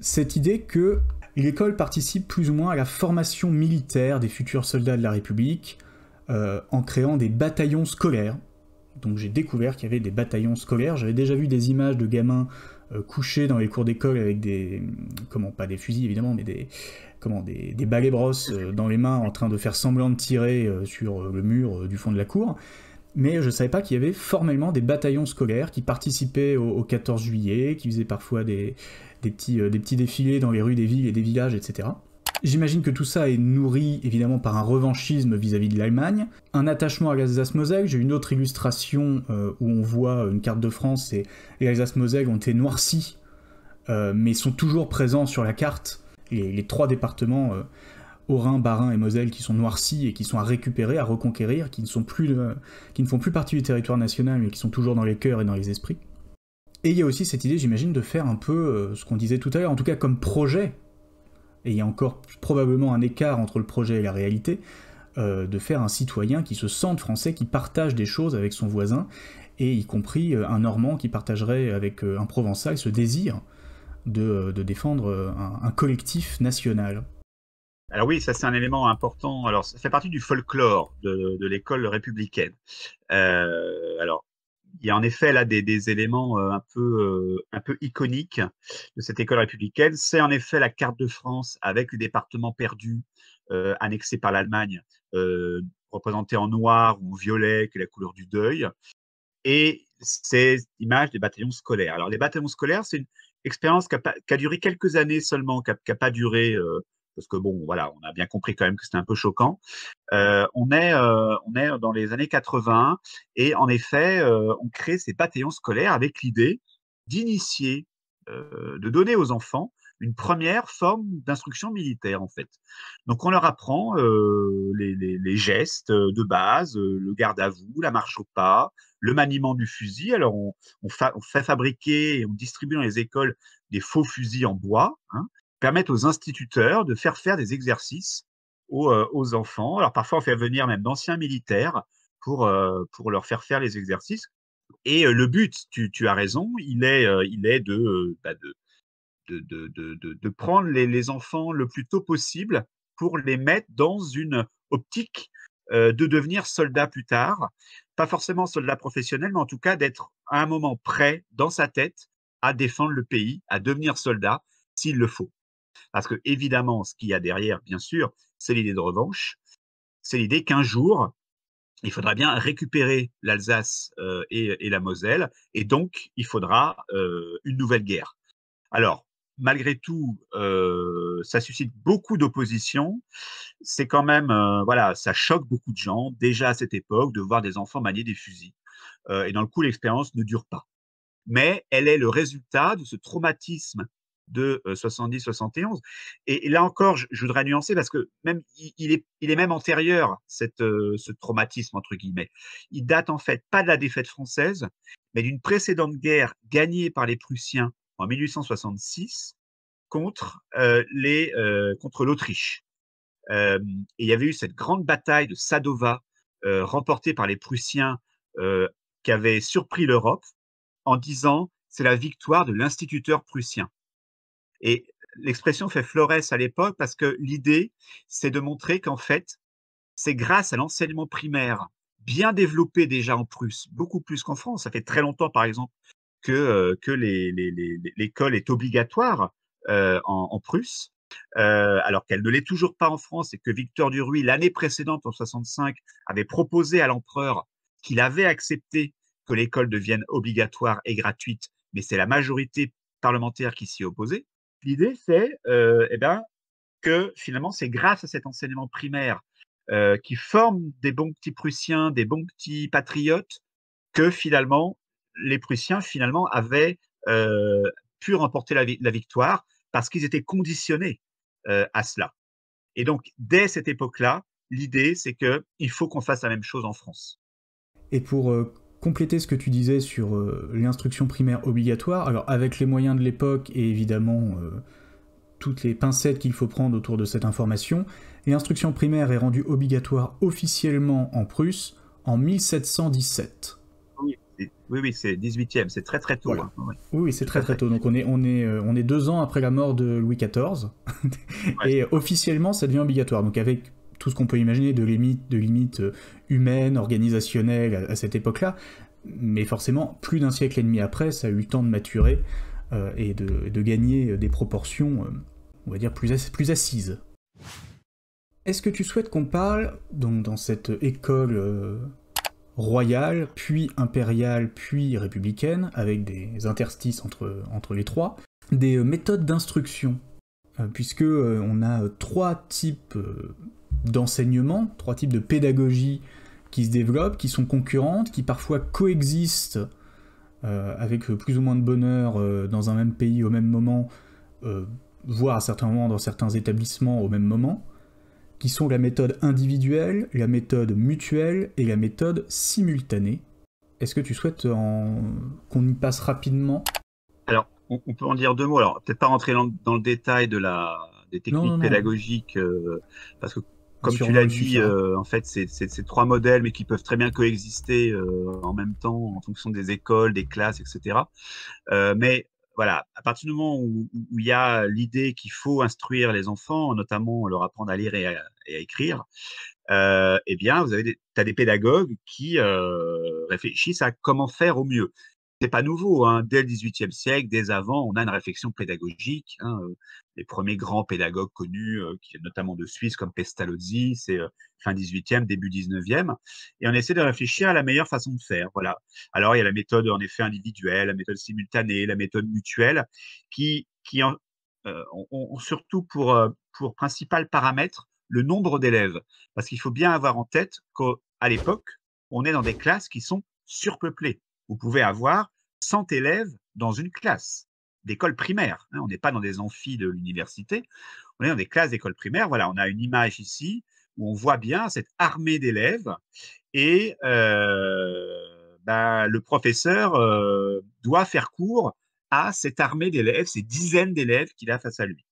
Cette idée que l'école participe plus ou moins à la formation militaire des futurs soldats de la République, en créant des bataillons scolaires. Donc j'ai découvert qu'il y avait des bataillons scolaires. J'avais déjà vu des images de gamins couchés dans les cours d'école avec pas des fusils évidemment, mais des balais brosses dans les mains en train de faire semblant de tirer sur le mur du fond de la cour. Mais je savais pas qu'il y avait formellement des bataillons scolaires qui participaient au 14 juillet, qui faisaient parfois des petits défilés dans les rues des villes et des villages, etc. J'imagine que tout ça est nourri évidemment par un revanchisme vis-à-vis de l'Allemagne, un attachement à l'Alsace-Moselle. J'ai une autre illustration où on voit une carte de France et l'Alsace-Moselle ont été noircis, mais sont toujours présents sur la carte. Les 3 départements, Haut-Rhin, Bas-Rhin et Moselle, qui sont noircis et qui sont à récupérer, à reconquérir, qui ne font plus partie du territoire national, mais qui sont toujours dans les cœurs et dans les esprits. Et il y a aussi cette idée, j'imagine, de faire un peu ce qu'on disait tout à l'heure, en tout cas comme projet, et il y a encore probablement un écart entre le projet et la réalité, de faire un citoyen qui se sente français, qui partage des choses avec son voisin, et y compris un Normand qui partagerait avec un Provençal ce désir de défendre un collectif national. Alors oui, ça c'est un élément important. Alors ça fait partie du folklore de l'école républicaine. Alors il y a en effet là des éléments un peu iconiques de cette école républicaine. C'est en effet la carte de France avec les départements perdus annexés par l'Allemagne, représentés en noir ou en violet, qui est la couleur du deuil. Et ces images des bataillons scolaires. Alors les bataillons scolaires, c'est une expérience qui a duré quelques années seulement, qui n'a pas duré parce que bon, voilà, on a bien compris quand même que c'était un peu choquant. On est dans les années 80 et en effet, on crée ces bataillons scolaires avec l'idée d'initier, de donner aux enfants une première forme d'instruction militaire, en fait. Donc on leur apprend, les gestes, de base, le garde à vous, la marche au pas, le maniement du fusil. Alors on fait fabriquer et on distribue dans les écoles des faux fusils en bois, hein, permettent aux instituteurs de faire des exercices aux enfants. Alors parfois, on fait venir même d'anciens militaires pour leur faire les exercices. Et le but, tu as raison, il est de prendre les enfants le plus tôt possible pour les mettre dans une optique de devenir soldats plus tard. Pas forcément soldats professionnels, mais en tout cas d'être à un moment prêt dans sa tête à défendre le pays, à devenir soldat s'il le faut. Parce que évidemment, ce qu'il y a derrière, bien sûr, c'est l'idée de revanche. C'est l'idée qu'un jour, il faudra bien récupérer l'Alsace et la Moselle, et donc il faudra une nouvelle guerre. Alors, malgré tout, ça suscite beaucoup d'opposition. C'est quand même, voilà, ça choque beaucoup de gens, déjà à cette époque, de voir des enfants manier des fusils. Et dans le coup, l'expérience ne dure pas. Mais elle est le résultat de ce traumatisme de 70-71. Et là encore, je voudrais nuancer parce que même il est même antérieur, ce traumatisme, entre guillemets. Il date en fait pas de la défaite française, mais d'une précédente guerre gagnée par les Prussiens en 1866 contre l'Autriche. Et il y avait eu cette grande bataille de Sadova, remportée par les Prussiens, qui avait surpris l'Europe en disant c'est la victoire de l'instituteur prussien. Et l'expression fait florès à l'époque parce que l'idée, c'est de montrer qu'en fait, c'est grâce à l'enseignement primaire bien développé déjà en Prusse, beaucoup plus qu'en France. Ça fait très longtemps, par exemple, que l'école est obligatoire en Prusse, alors qu'elle ne l'est toujours pas en France et que Victor Duruy, l'année précédente, en 65, avait proposé à l'empereur qu'il avait accepté que l'école devienne obligatoire et gratuite, mais c'est la majorité parlementaire qui s'y opposait. L'idée, c'est eh ben, que finalement, c'est grâce à cet enseignement primaire qui forme des bons petits Prussiens, des bons petits patriotes, que finalement, les Prussiens finalement avaient pu remporter la victoire parce qu'ils étaient conditionnés à cela. Et donc, dès cette époque-là, l'idée, c'est qu'il faut qu'on fasse la même chose en France. Et pour compléter ce que tu disais sur l'instruction primaire obligatoire, alors avec les moyens de l'époque et évidemment toutes les pincettes qu'il faut prendre autour de cette information, l'instruction primaire est rendue obligatoire officiellement en Prusse en 1717. Oui, c'est 18e, c'est très très tôt. Voilà. Hein. Oui, oui, c'est très très tôt. Donc on est 2 ans après la mort de Louis XIV. ouais. Et officiellement, ça devient obligatoire. Donc avec tout ce qu'on peut imaginer de limites humaines, organisationnelles à cette époque-là. Mais forcément, plus d'un siècle et demi après, ça a eu le temps de maturer et de gagner des proportions, on va dire, plus assises. Est-ce que tu souhaites qu'on parle, donc dans cette école royale, puis impériale, puis républicaine, avec des interstices entre les trois, des méthodes d'instruction, puisque on a 3 types d'enseignement, 3 types de pédagogie qui se développent, qui sont concurrentes, qui parfois coexistent avec plus ou moins de bonheur dans un même pays au même moment, voire à certains moments dans certains établissements au même moment, qui sont la méthode individuelle, la méthode mutuelle et la méthode simultanée. Est-ce que tu souhaites qu'on y passe rapidement ? Alors, on peut en dire 2 mots. Alors, peut-être pas rentrer dans le détail des techniques non. pédagogiques, parce que, comme tu Sûrement l'as il dit, suffira. en fait, c'est 3 modèles, mais qui peuvent très bien coexister en même temps, en fonction des écoles, des classes, etc. Mais voilà, à partir du moment où il y a l'idée qu'il faut instruire les enfants, notamment leur apprendre à lire et à écrire, eh bien, tu as des pédagogues qui réfléchissent à comment faire au mieux. C'est pas nouveau, hein. Dès le XVIIIe siècle, dès avant, on a une réflexion pédagogique. Hein, les premiers grands pédagogues connus, qui notamment de Suisse, comme Pestalozzi, c'est fin XVIIIe, début XIXe, et on essaie de réfléchir à la meilleure façon de faire. Voilà. Alors il y a la méthode en effet individuelle, la méthode simultanée, la méthode mutuelle, qui ont surtout pour principal paramètre le nombre d'élèves. Parce qu'il faut bien avoir en tête qu'à l'époque, on est dans des classes qui sont surpeuplées. Vous pouvez avoir 100 élèves dans une classe d'école primaire. On n'est pas dans des amphis de l'université, on est dans des classes d'école primaire. Voilà, on a une image ici où on voit bien cette armée d'élèves et le professeur doit faire cours à cette armée d'élèves, ces dizaines d'élèves qu'il a face à lui.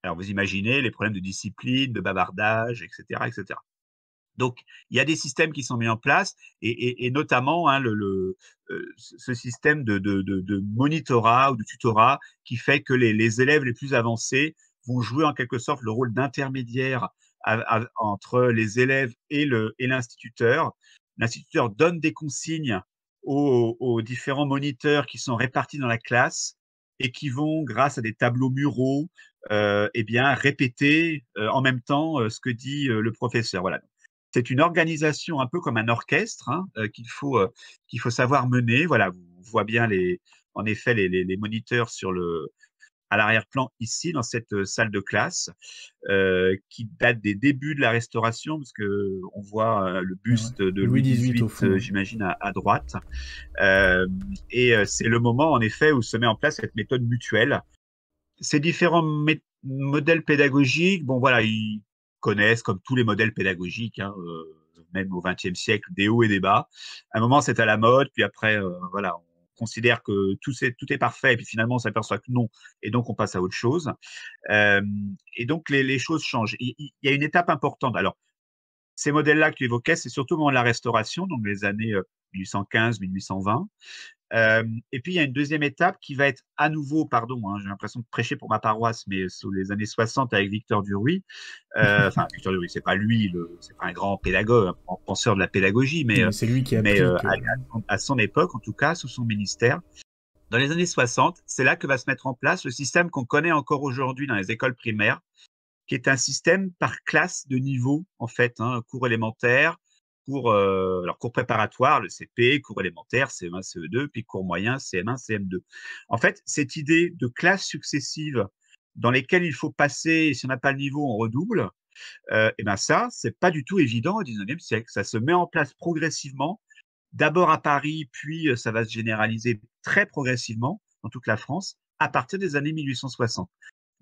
Alors vous imaginez les problèmes de discipline, de bavardage, etc., etc. Donc, il y a des systèmes qui sont mis en place et notamment ce système de monitorat ou de tutorat qui fait que les élèves les plus avancés vont jouer en quelque sorte le rôle d'intermédiaire entre les élèves et l'instituteur. L'instituteur donne des consignes aux différents moniteurs qui sont répartis dans la classe et qui vont, grâce à des tableaux muraux, répéter en même temps ce que dit le professeur. Voilà. C'est une organisation un peu comme un orchestre qu'il faut savoir mener. Voilà, on voit bien en effet les moniteurs à l'arrière-plan ici dans cette salle de classe qui date des débuts de la Restauration, parce que on voit le buste de Louis XVIII au fond, j'imagine à droite. C'est le moment en effet où se met en place cette méthode mutuelle. Ces différents modèles pédagogiques, bon voilà, ils connaissent comme tous les modèles pédagogiques, même au XXe siècle, des hauts et des bas. À un moment, c'est à la mode, puis après, voilà, on considère que tout est parfait, et puis finalement, on s'aperçoit que non, et donc on passe à autre chose. Et donc, les choses changent. Il y a une étape importante. Alors, ces modèles-là que tu évoquais, c'est surtout au moment de la Restauration, donc les années 1815-1820. Et puis, il y a une deuxième étape qui va être à nouveau, j'ai l'impression de prêcher pour ma paroisse, mais sous les années 60 avec Victor Duruy. Victor Duruy, c'est pas lui, c'est pas un grand pédagogue, un grand penseur de la pédagogie, mais c'est lui qui a à son époque, en tout cas, sous son ministère. Dans les années 60, c'est là que va se mettre en place le système qu'on connaît encore aujourd'hui dans les écoles primaires, qui est un système par classe de niveau, en fait, cours élémentaire, cours préparatoire, le CP, cours élémentaire, CE1, CE2, puis cours moyen, CM1, CM2. En fait, cette idée de classes successives dans lesquelles il faut passer, et si on n'a pas le niveau, on redouble, ça, c'est pas du tout évident au 19e siècle. Ça se met en place progressivement, d'abord à Paris, puis ça va se généraliser très progressivement dans toute la France, à partir des années 1860.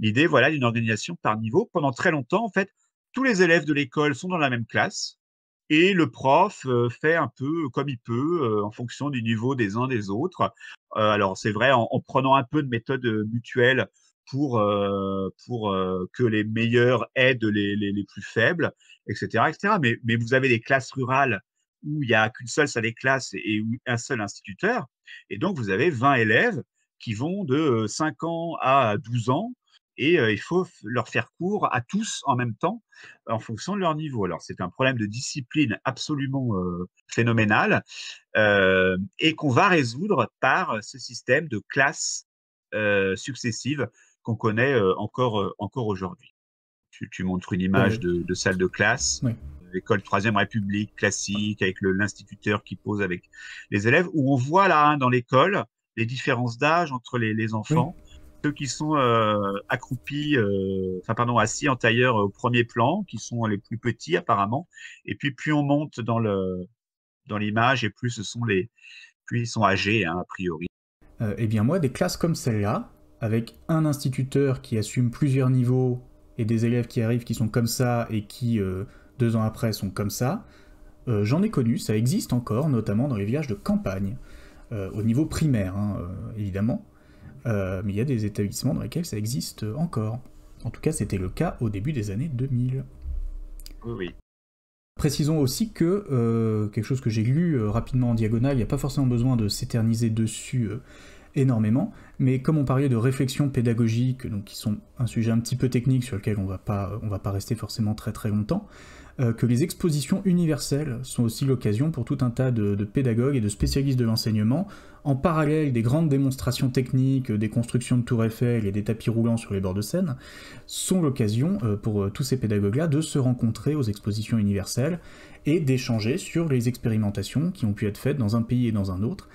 L'idée, voilà, d'une organisation par niveau. Pendant très longtemps, en fait, tous les élèves de l'école sont dans la même classe et le prof fait un peu comme il peut en fonction du niveau des uns des autres. Alors, c'est vrai, en prenant un peu de méthode mutuelle pour que les meilleurs aident les plus faibles, etc., etc. Mais vous avez des classes rurales où il n'y a qu'une seule salle de classe et un seul instituteur. Et donc, vous avez 20 élèves qui vont de 5 ans à 12 ans. Et il faut leur faire cours à tous en même temps en fonction de leur niveau. Alors, c'est un problème de discipline absolument phénoménal et qu'on va résoudre par ce système de classes successives qu'on connaît encore aujourd'hui. Tu montres une image de salle de classe, l'école 3e République classique, avec l'instituteur qui pose avec les élèves, où on voit là dans l'école les différences d'âge entre les enfants. Ceux qui sont assis en tailleur au premier plan, qui sont les plus petits apparemment, et puis plus on monte dans l'image, et plus ils sont âgés, a priori. Eh bien moi, des classes comme celle-là, avec un instituteur qui assume plusieurs niveaux, et des élèves qui arrivent qui sont comme ça, et qui, 2 ans après, sont comme ça, j'en ai connu, ça existe encore, notamment dans les villages de campagne, au niveau primaire, évidemment. Mais il y a des établissements dans lesquels ça existe encore. En tout cas, c'était le cas au début des années 2000. Oui. Précisons aussi que, quelque chose que j'ai lu rapidement en diagonale, il n'y a pas forcément besoin de s'éterniser dessus énormément, mais comme on parlait de réflexion pédagogique, donc qui sont un sujet un petit peu technique sur lequel on va pas rester forcément très très longtemps, que les expositions universelles sont aussi l'occasion pour tout un tas de pédagogues et de spécialistes de l'enseignement, en parallèle des grandes démonstrations techniques, des constructions de tours Eiffel et des tapis roulants sur les bords de Seine, sont l'occasion pour tous ces pédagogues-là de se rencontrer aux expositions universelles et d'échanger sur les expérimentations qui ont pu être faites dans un pays et dans un autre.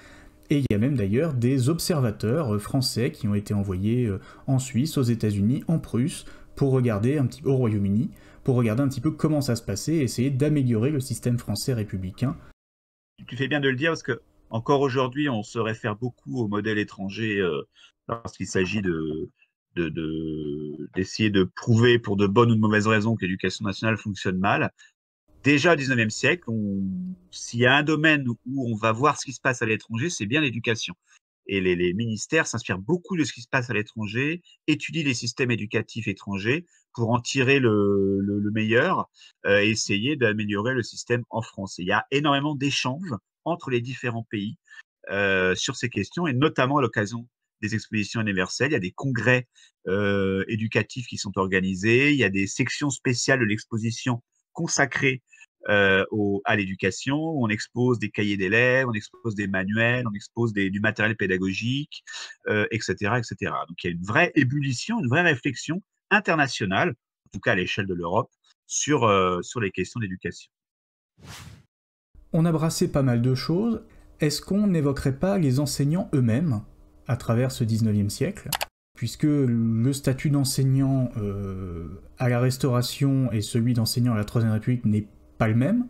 Et il y a même d'ailleurs des observateurs français qui ont été envoyés en Suisse, aux États-Unis, en Prusse, pour regarder un petit au Royaume-Uni, pour regarder un petit peu comment ça se passait et essayer d'améliorer le système français républicain. Tu fais bien de le dire parce que encore aujourd'hui, on se réfère beaucoup au modèle étranger parce qu'il s'agit d'essayer de prouver pour de bonnes ou de mauvaises raisons que l'éducation nationale fonctionne mal. Déjà au 19e siècle, s'il y a un domaine où on va voir ce qui se passe à l'étranger, c'est bien l'éducation. Et les ministères s'inspirent beaucoup de ce qui se passe à l'étranger, étudient les systèmes éducatifs étrangers pour en tirer le meilleur et essayer d'améliorer le système en France. Et il y a énormément d'échanges entre les différents pays sur ces questions, et notamment à l'occasion des expositions universelles. Il y a des congrès éducatifs qui sont organisés, il y a des sections spéciales de l'exposition consacrées à l'éducation. On expose des cahiers d'élèves, on expose des manuels, on expose du matériel pédagogique, etc., etc. Donc il y a une vraie ébullition, une vraie réflexion internationale, en tout cas à l'échelle de l'Europe, sur les questions d'éducation. On a brassé pas mal de choses. Est-ce qu'on n'évoquerait pas les enseignants eux-mêmes à travers ce 19e siècle ? Puisque le statut d'enseignant à la Restauration et celui d'enseignant à la Troisième République n'est pas le même,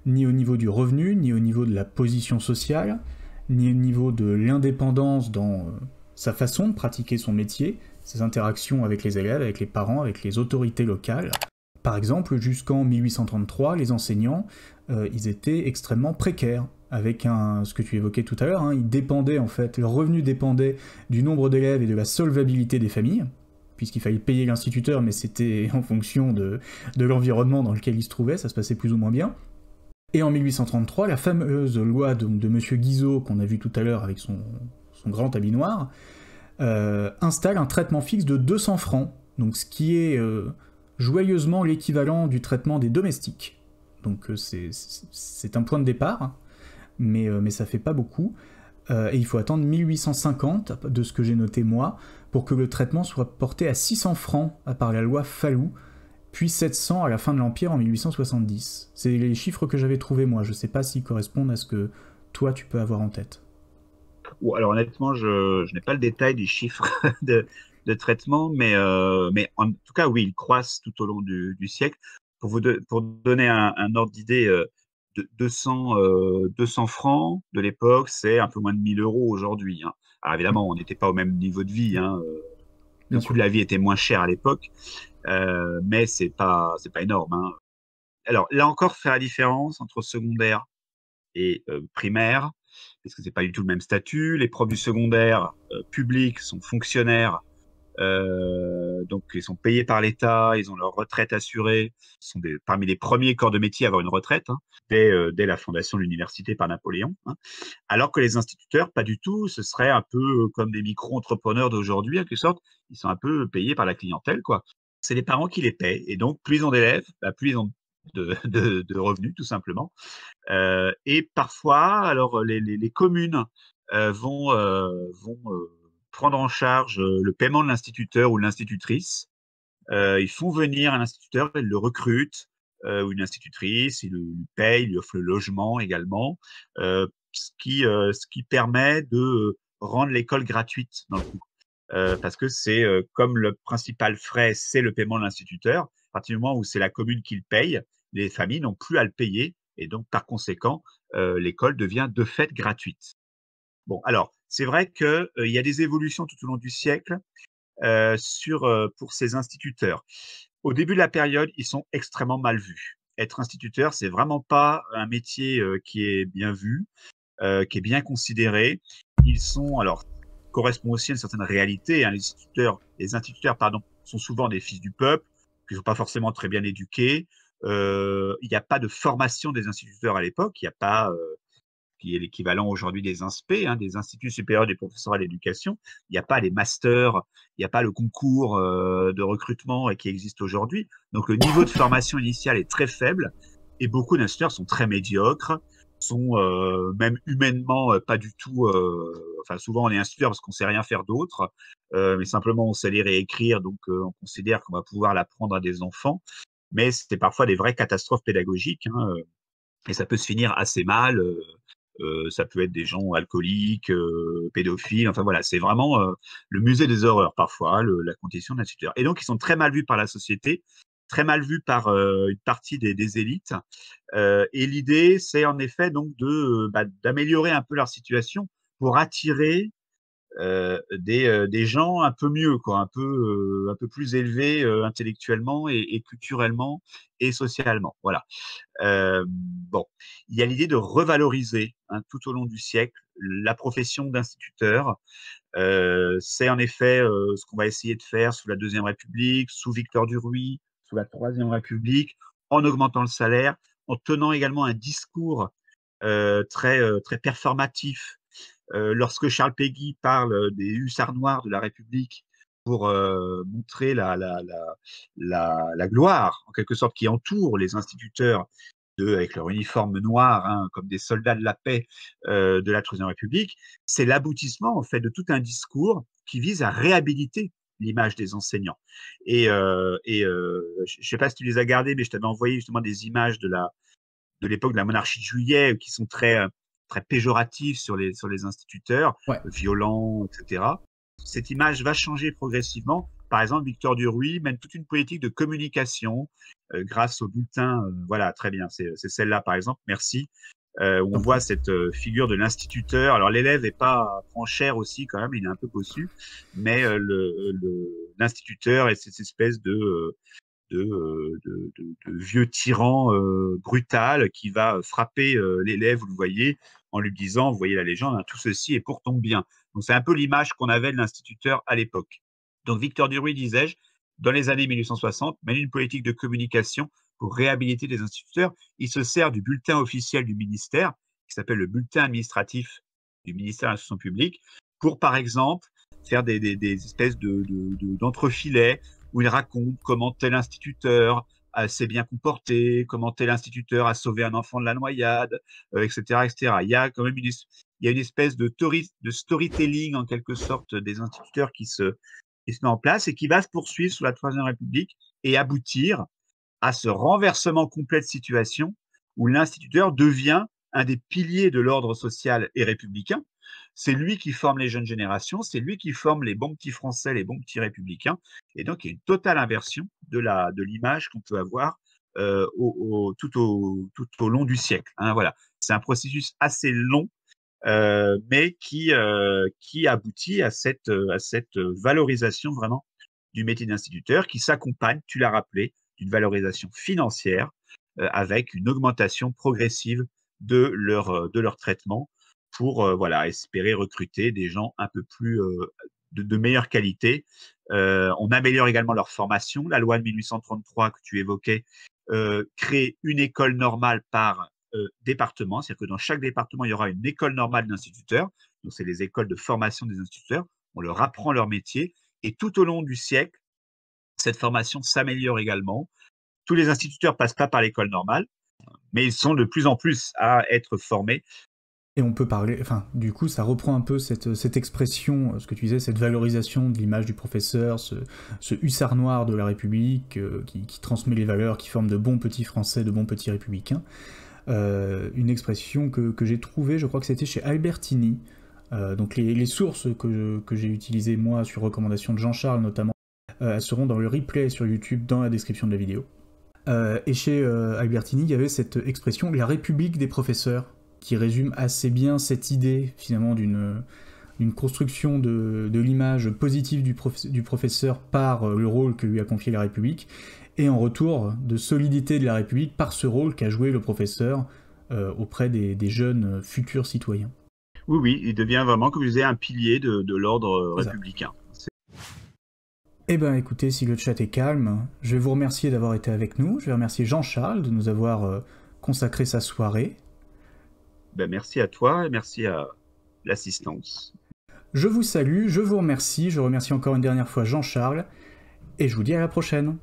ni au niveau du revenu, ni au niveau de la position sociale, ni au niveau de l'indépendance dans sa façon de pratiquer son métier, ses interactions avec les élèves, avec les parents, avec les autorités locales. Par exemple, jusqu'en 1833, les enseignants, ils étaient extrêmement précaires, avec ce que tu évoquais tout à l'heure, hein, ils dépendaient en fait, leur revenu dépendait du nombre d'élèves et de la solvabilité des familles, puisqu'il fallait payer l'instituteur, mais c'était en fonction de l'environnement dans lequel il se trouvait, ça se passait plus ou moins bien. Et en 1833, la fameuse loi de M. Guizot, qu'on a vu tout à l'heure avec son grand habit noir, installe un traitement fixe de 200 francs, donc ce qui est joyeusement l'équivalent du traitement des domestiques. Donc c'est un point de départ, mais ça fait pas beaucoup. Et il faut attendre 1850, de ce que j'ai noté moi, pour que le traitement soit porté à 600 francs par la loi Fallou, puis 700 à la fin de l'Empire en 1870. C'est les chiffres que j'avais trouvés moi, je sais pas s'ils correspondent à ce que toi tu peux avoir en tête. Alors honnêtement, je n'ai pas le détail des chiffres de traitement, mais en tout cas, oui, ils croissent tout au long du siècle. Pour donner un ordre d'idée, 200 francs de l'époque, c'est un peu moins de 1 000 € aujourd'hui. Hein. Alors évidemment, on n'était pas au même niveau de vie. Hein. Le coût de la vie était moins cher à l'époque, mais c'est pas énorme. Hein. Alors là encore, faire la différence entre secondaire et primaire, parce que c'est pas du tout le même statut. Les profs du secondaire public sont fonctionnaires, donc ils sont payés par l'État, ils ont leur retraite assurée, ils sont parmi les premiers corps de métier à avoir une retraite, hein, dès la fondation de l'université par Napoléon. Hein. Alors que les instituteurs, pas du tout, ce serait un peu comme des micro-entrepreneurs d'aujourd'hui, en quelque sorte, ils sont un peu payés par la clientèle, quoi. C'est les parents qui les payent, et donc plus ils ont d'élèves, plus ils ont de revenus, tout simplement. Et parfois, alors les communes vont prendre en charge le paiement de l'instituteur ou de l'institutrice. Ils font venir un instituteur, ils le recrutent, ou une institutrice, ils lui payent, ils lui offrent le logement également, ce qui permet de rendre l'école gratuite dans le coup. Parce que c'est comme le principal frais, c'est le paiement de l'instituteur, à partir du moment où c'est la commune qui le paye, les familles n'ont plus à le payer, et donc par conséquent, l'école devient de fait gratuite. Bon, alors, c'est vrai qu'il y a des évolutions tout au long du siècle pour ces instituteurs. Au début de la période, ils sont extrêmement mal vus. Être instituteur, c'est vraiment pas un métier qui est bien vu, qui est bien considéré. Alors, correspond aussi à une certaine réalité. Hein. Les instituteurs, pardon, sont souvent des fils du peuple, qui ne sont pas forcément très bien éduqués. Il n'y a pas de formation des instituteurs à l'époque. Il n'y a pas qui est l'équivalent aujourd'hui des INSPE, hein, des Instituts supérieurs des professeurs à l'éducation. Il n'y a pas les masters, il n'y a pas le concours de recrutement qui existe aujourd'hui. Donc le niveau de formation initiale est très faible et beaucoup d'instituteurs sont très médiocres, sont même humainement pas du tout. Enfin, souvent on est instituteur parce qu'on ne sait rien faire d'autre, mais simplement on sait lire et écrire, donc on considère qu'on va pouvoir l'apprendre à des enfants. Mais c'était parfois des vraies catastrophes pédagogiques, hein, et ça peut se finir assez mal. Ça peut être des gens alcooliques, pédophiles, enfin voilà, c'est vraiment le musée des horreurs parfois, la condition d'instituteur. Et donc, ils sont très mal vus par la société, très mal vus par une partie des élites. Et l'idée, c'est en effet donc d'améliorer un peu leur situation pour attirer des gens un peu mieux, quoi, un peu plus élevés intellectuellement et culturellement et socialement. Voilà. Bon, il y a l'idée de revaloriser hein, tout au long du siècle la profession d'instituteur. C'est en effet ce qu'on va essayer de faire sous la Deuxième République, sous Victor Duruy, sous la Troisième République, en augmentant le salaire, en tenant également un discours très performatif. Lorsque Charles Péguy parle des hussards noirs de la République pour montrer la gloire, en quelque sorte, qui entoure les instituteurs avec leur uniforme noir, hein, comme des soldats de la paix de la Troisième République, c'est l'aboutissement en fait de tout un discours qui vise à réhabiliter l'image des enseignants. Je ne sais pas si tu les as gardés, mais je t'avais envoyé justement des images de l'époque de la monarchie de Juillet qui sont très péjoratives sur les instituteurs, Ouais. violents, etc. Cette image va changer progressivement. Par exemple, Victor Duruy mène toute une politique de communication grâce au bulletin. Voilà, très bien, c'est celle-là, par exemple. Merci. Où on voit cette figure de l'instituteur. Alors, l'élève prend cher aussi, quand même, il est un peu bossu, mais l'instituteur est cette espèce de vieux tyran brutal qui va frapper l'élève, vous le voyez, en lui disant, vous voyez la légende, hein, tout ceci est pour ton bien. Donc c'est un peu l'image qu'on avait de l'instituteur à l'époque. Donc Victor Duruy, disais-je, dans les années 1860, mène une politique de communication pour réhabiliter les instituteurs. Il se sert du bulletin officiel du ministère, qui s'appelle le bulletin administratif du ministère de l'Instruction publique, pour, par exemple, faire des espèces d'entrefilets où il raconte comment tel instituteur s'est bien comporté, comment tel instituteur a sauvé un enfant de la noyade, etc., etc. Il y a quand même une espèce de storytelling, en quelque sorte, des instituteurs qui se met en place et qui va se poursuivre sous la Troisième République et aboutir à ce renversement complet de situation où l'instituteur devient un des piliers de l'ordre social et républicain. C'est lui qui forme les jeunes générations, c'est lui qui forme les bons petits Français, les bons petits républicain. Et donc, il y a une totale inversion de l'image qu'on peut avoir tout au long du siècle. Hein, voilà. C'est un processus assez long, mais qui aboutit à cette valorisation vraiment du métier d'instituteur, qui s'accompagne, tu l'as rappelé, d'une valorisation financière avec une augmentation progressive de leur traitement pour voilà, espérer recruter des gens un peu plus de meilleure qualité. On améliore également leur formation. La loi de 1833 que tu évoquais crée une école normale par département, c'est-à-dire que dans chaque département, il y aura une école normale d'instituteurs. Donc, c'est les écoles de formation des instituteurs. On leur apprend leur métier. Et tout au long du siècle, cette formation s'améliore également. Tous les instituteurs passent pas par l'école normale, mais ils sont de plus en plus à être formés. Et on peut parler, enfin, du coup, ça reprend un peu cette expression, ce que tu disais, cette valorisation de l'image du professeur, ce hussard noir de la République, qui transmet les valeurs, qui forme de bons petits Français, de bons petits républicains. Une expression que j'ai trouvée, je crois que c'était chez Albertini. Donc les sources que j'ai utilisées, moi, sur recommandation de Jean-Charles notamment, elles seront dans le replay sur YouTube, dans la description de la vidéo. Et chez Albertini, il y avait cette expression, la République des professeurs, qui résume assez bien cette idée, finalement, d'une construction de l'image positive du professeur par le rôle que lui a confié la République, et en retour de solidité de la République par ce rôle qu'a joué le professeur auprès des jeunes futurs citoyens. Oui, oui, il devient vraiment, comme je disais, un pilier de l'ordre républicain. Eh bien, écoutez, si le chat est calme, je vais vous remercier d'avoir été avec nous. Je vais remercier Jean-Charles de nous avoir consacré sa soirée. Ben, merci à toi et merci à l'assistance. Je vous salue, je vous remercie, je remercie encore une dernière fois Jean-Charles, et je vous dis à la prochaine.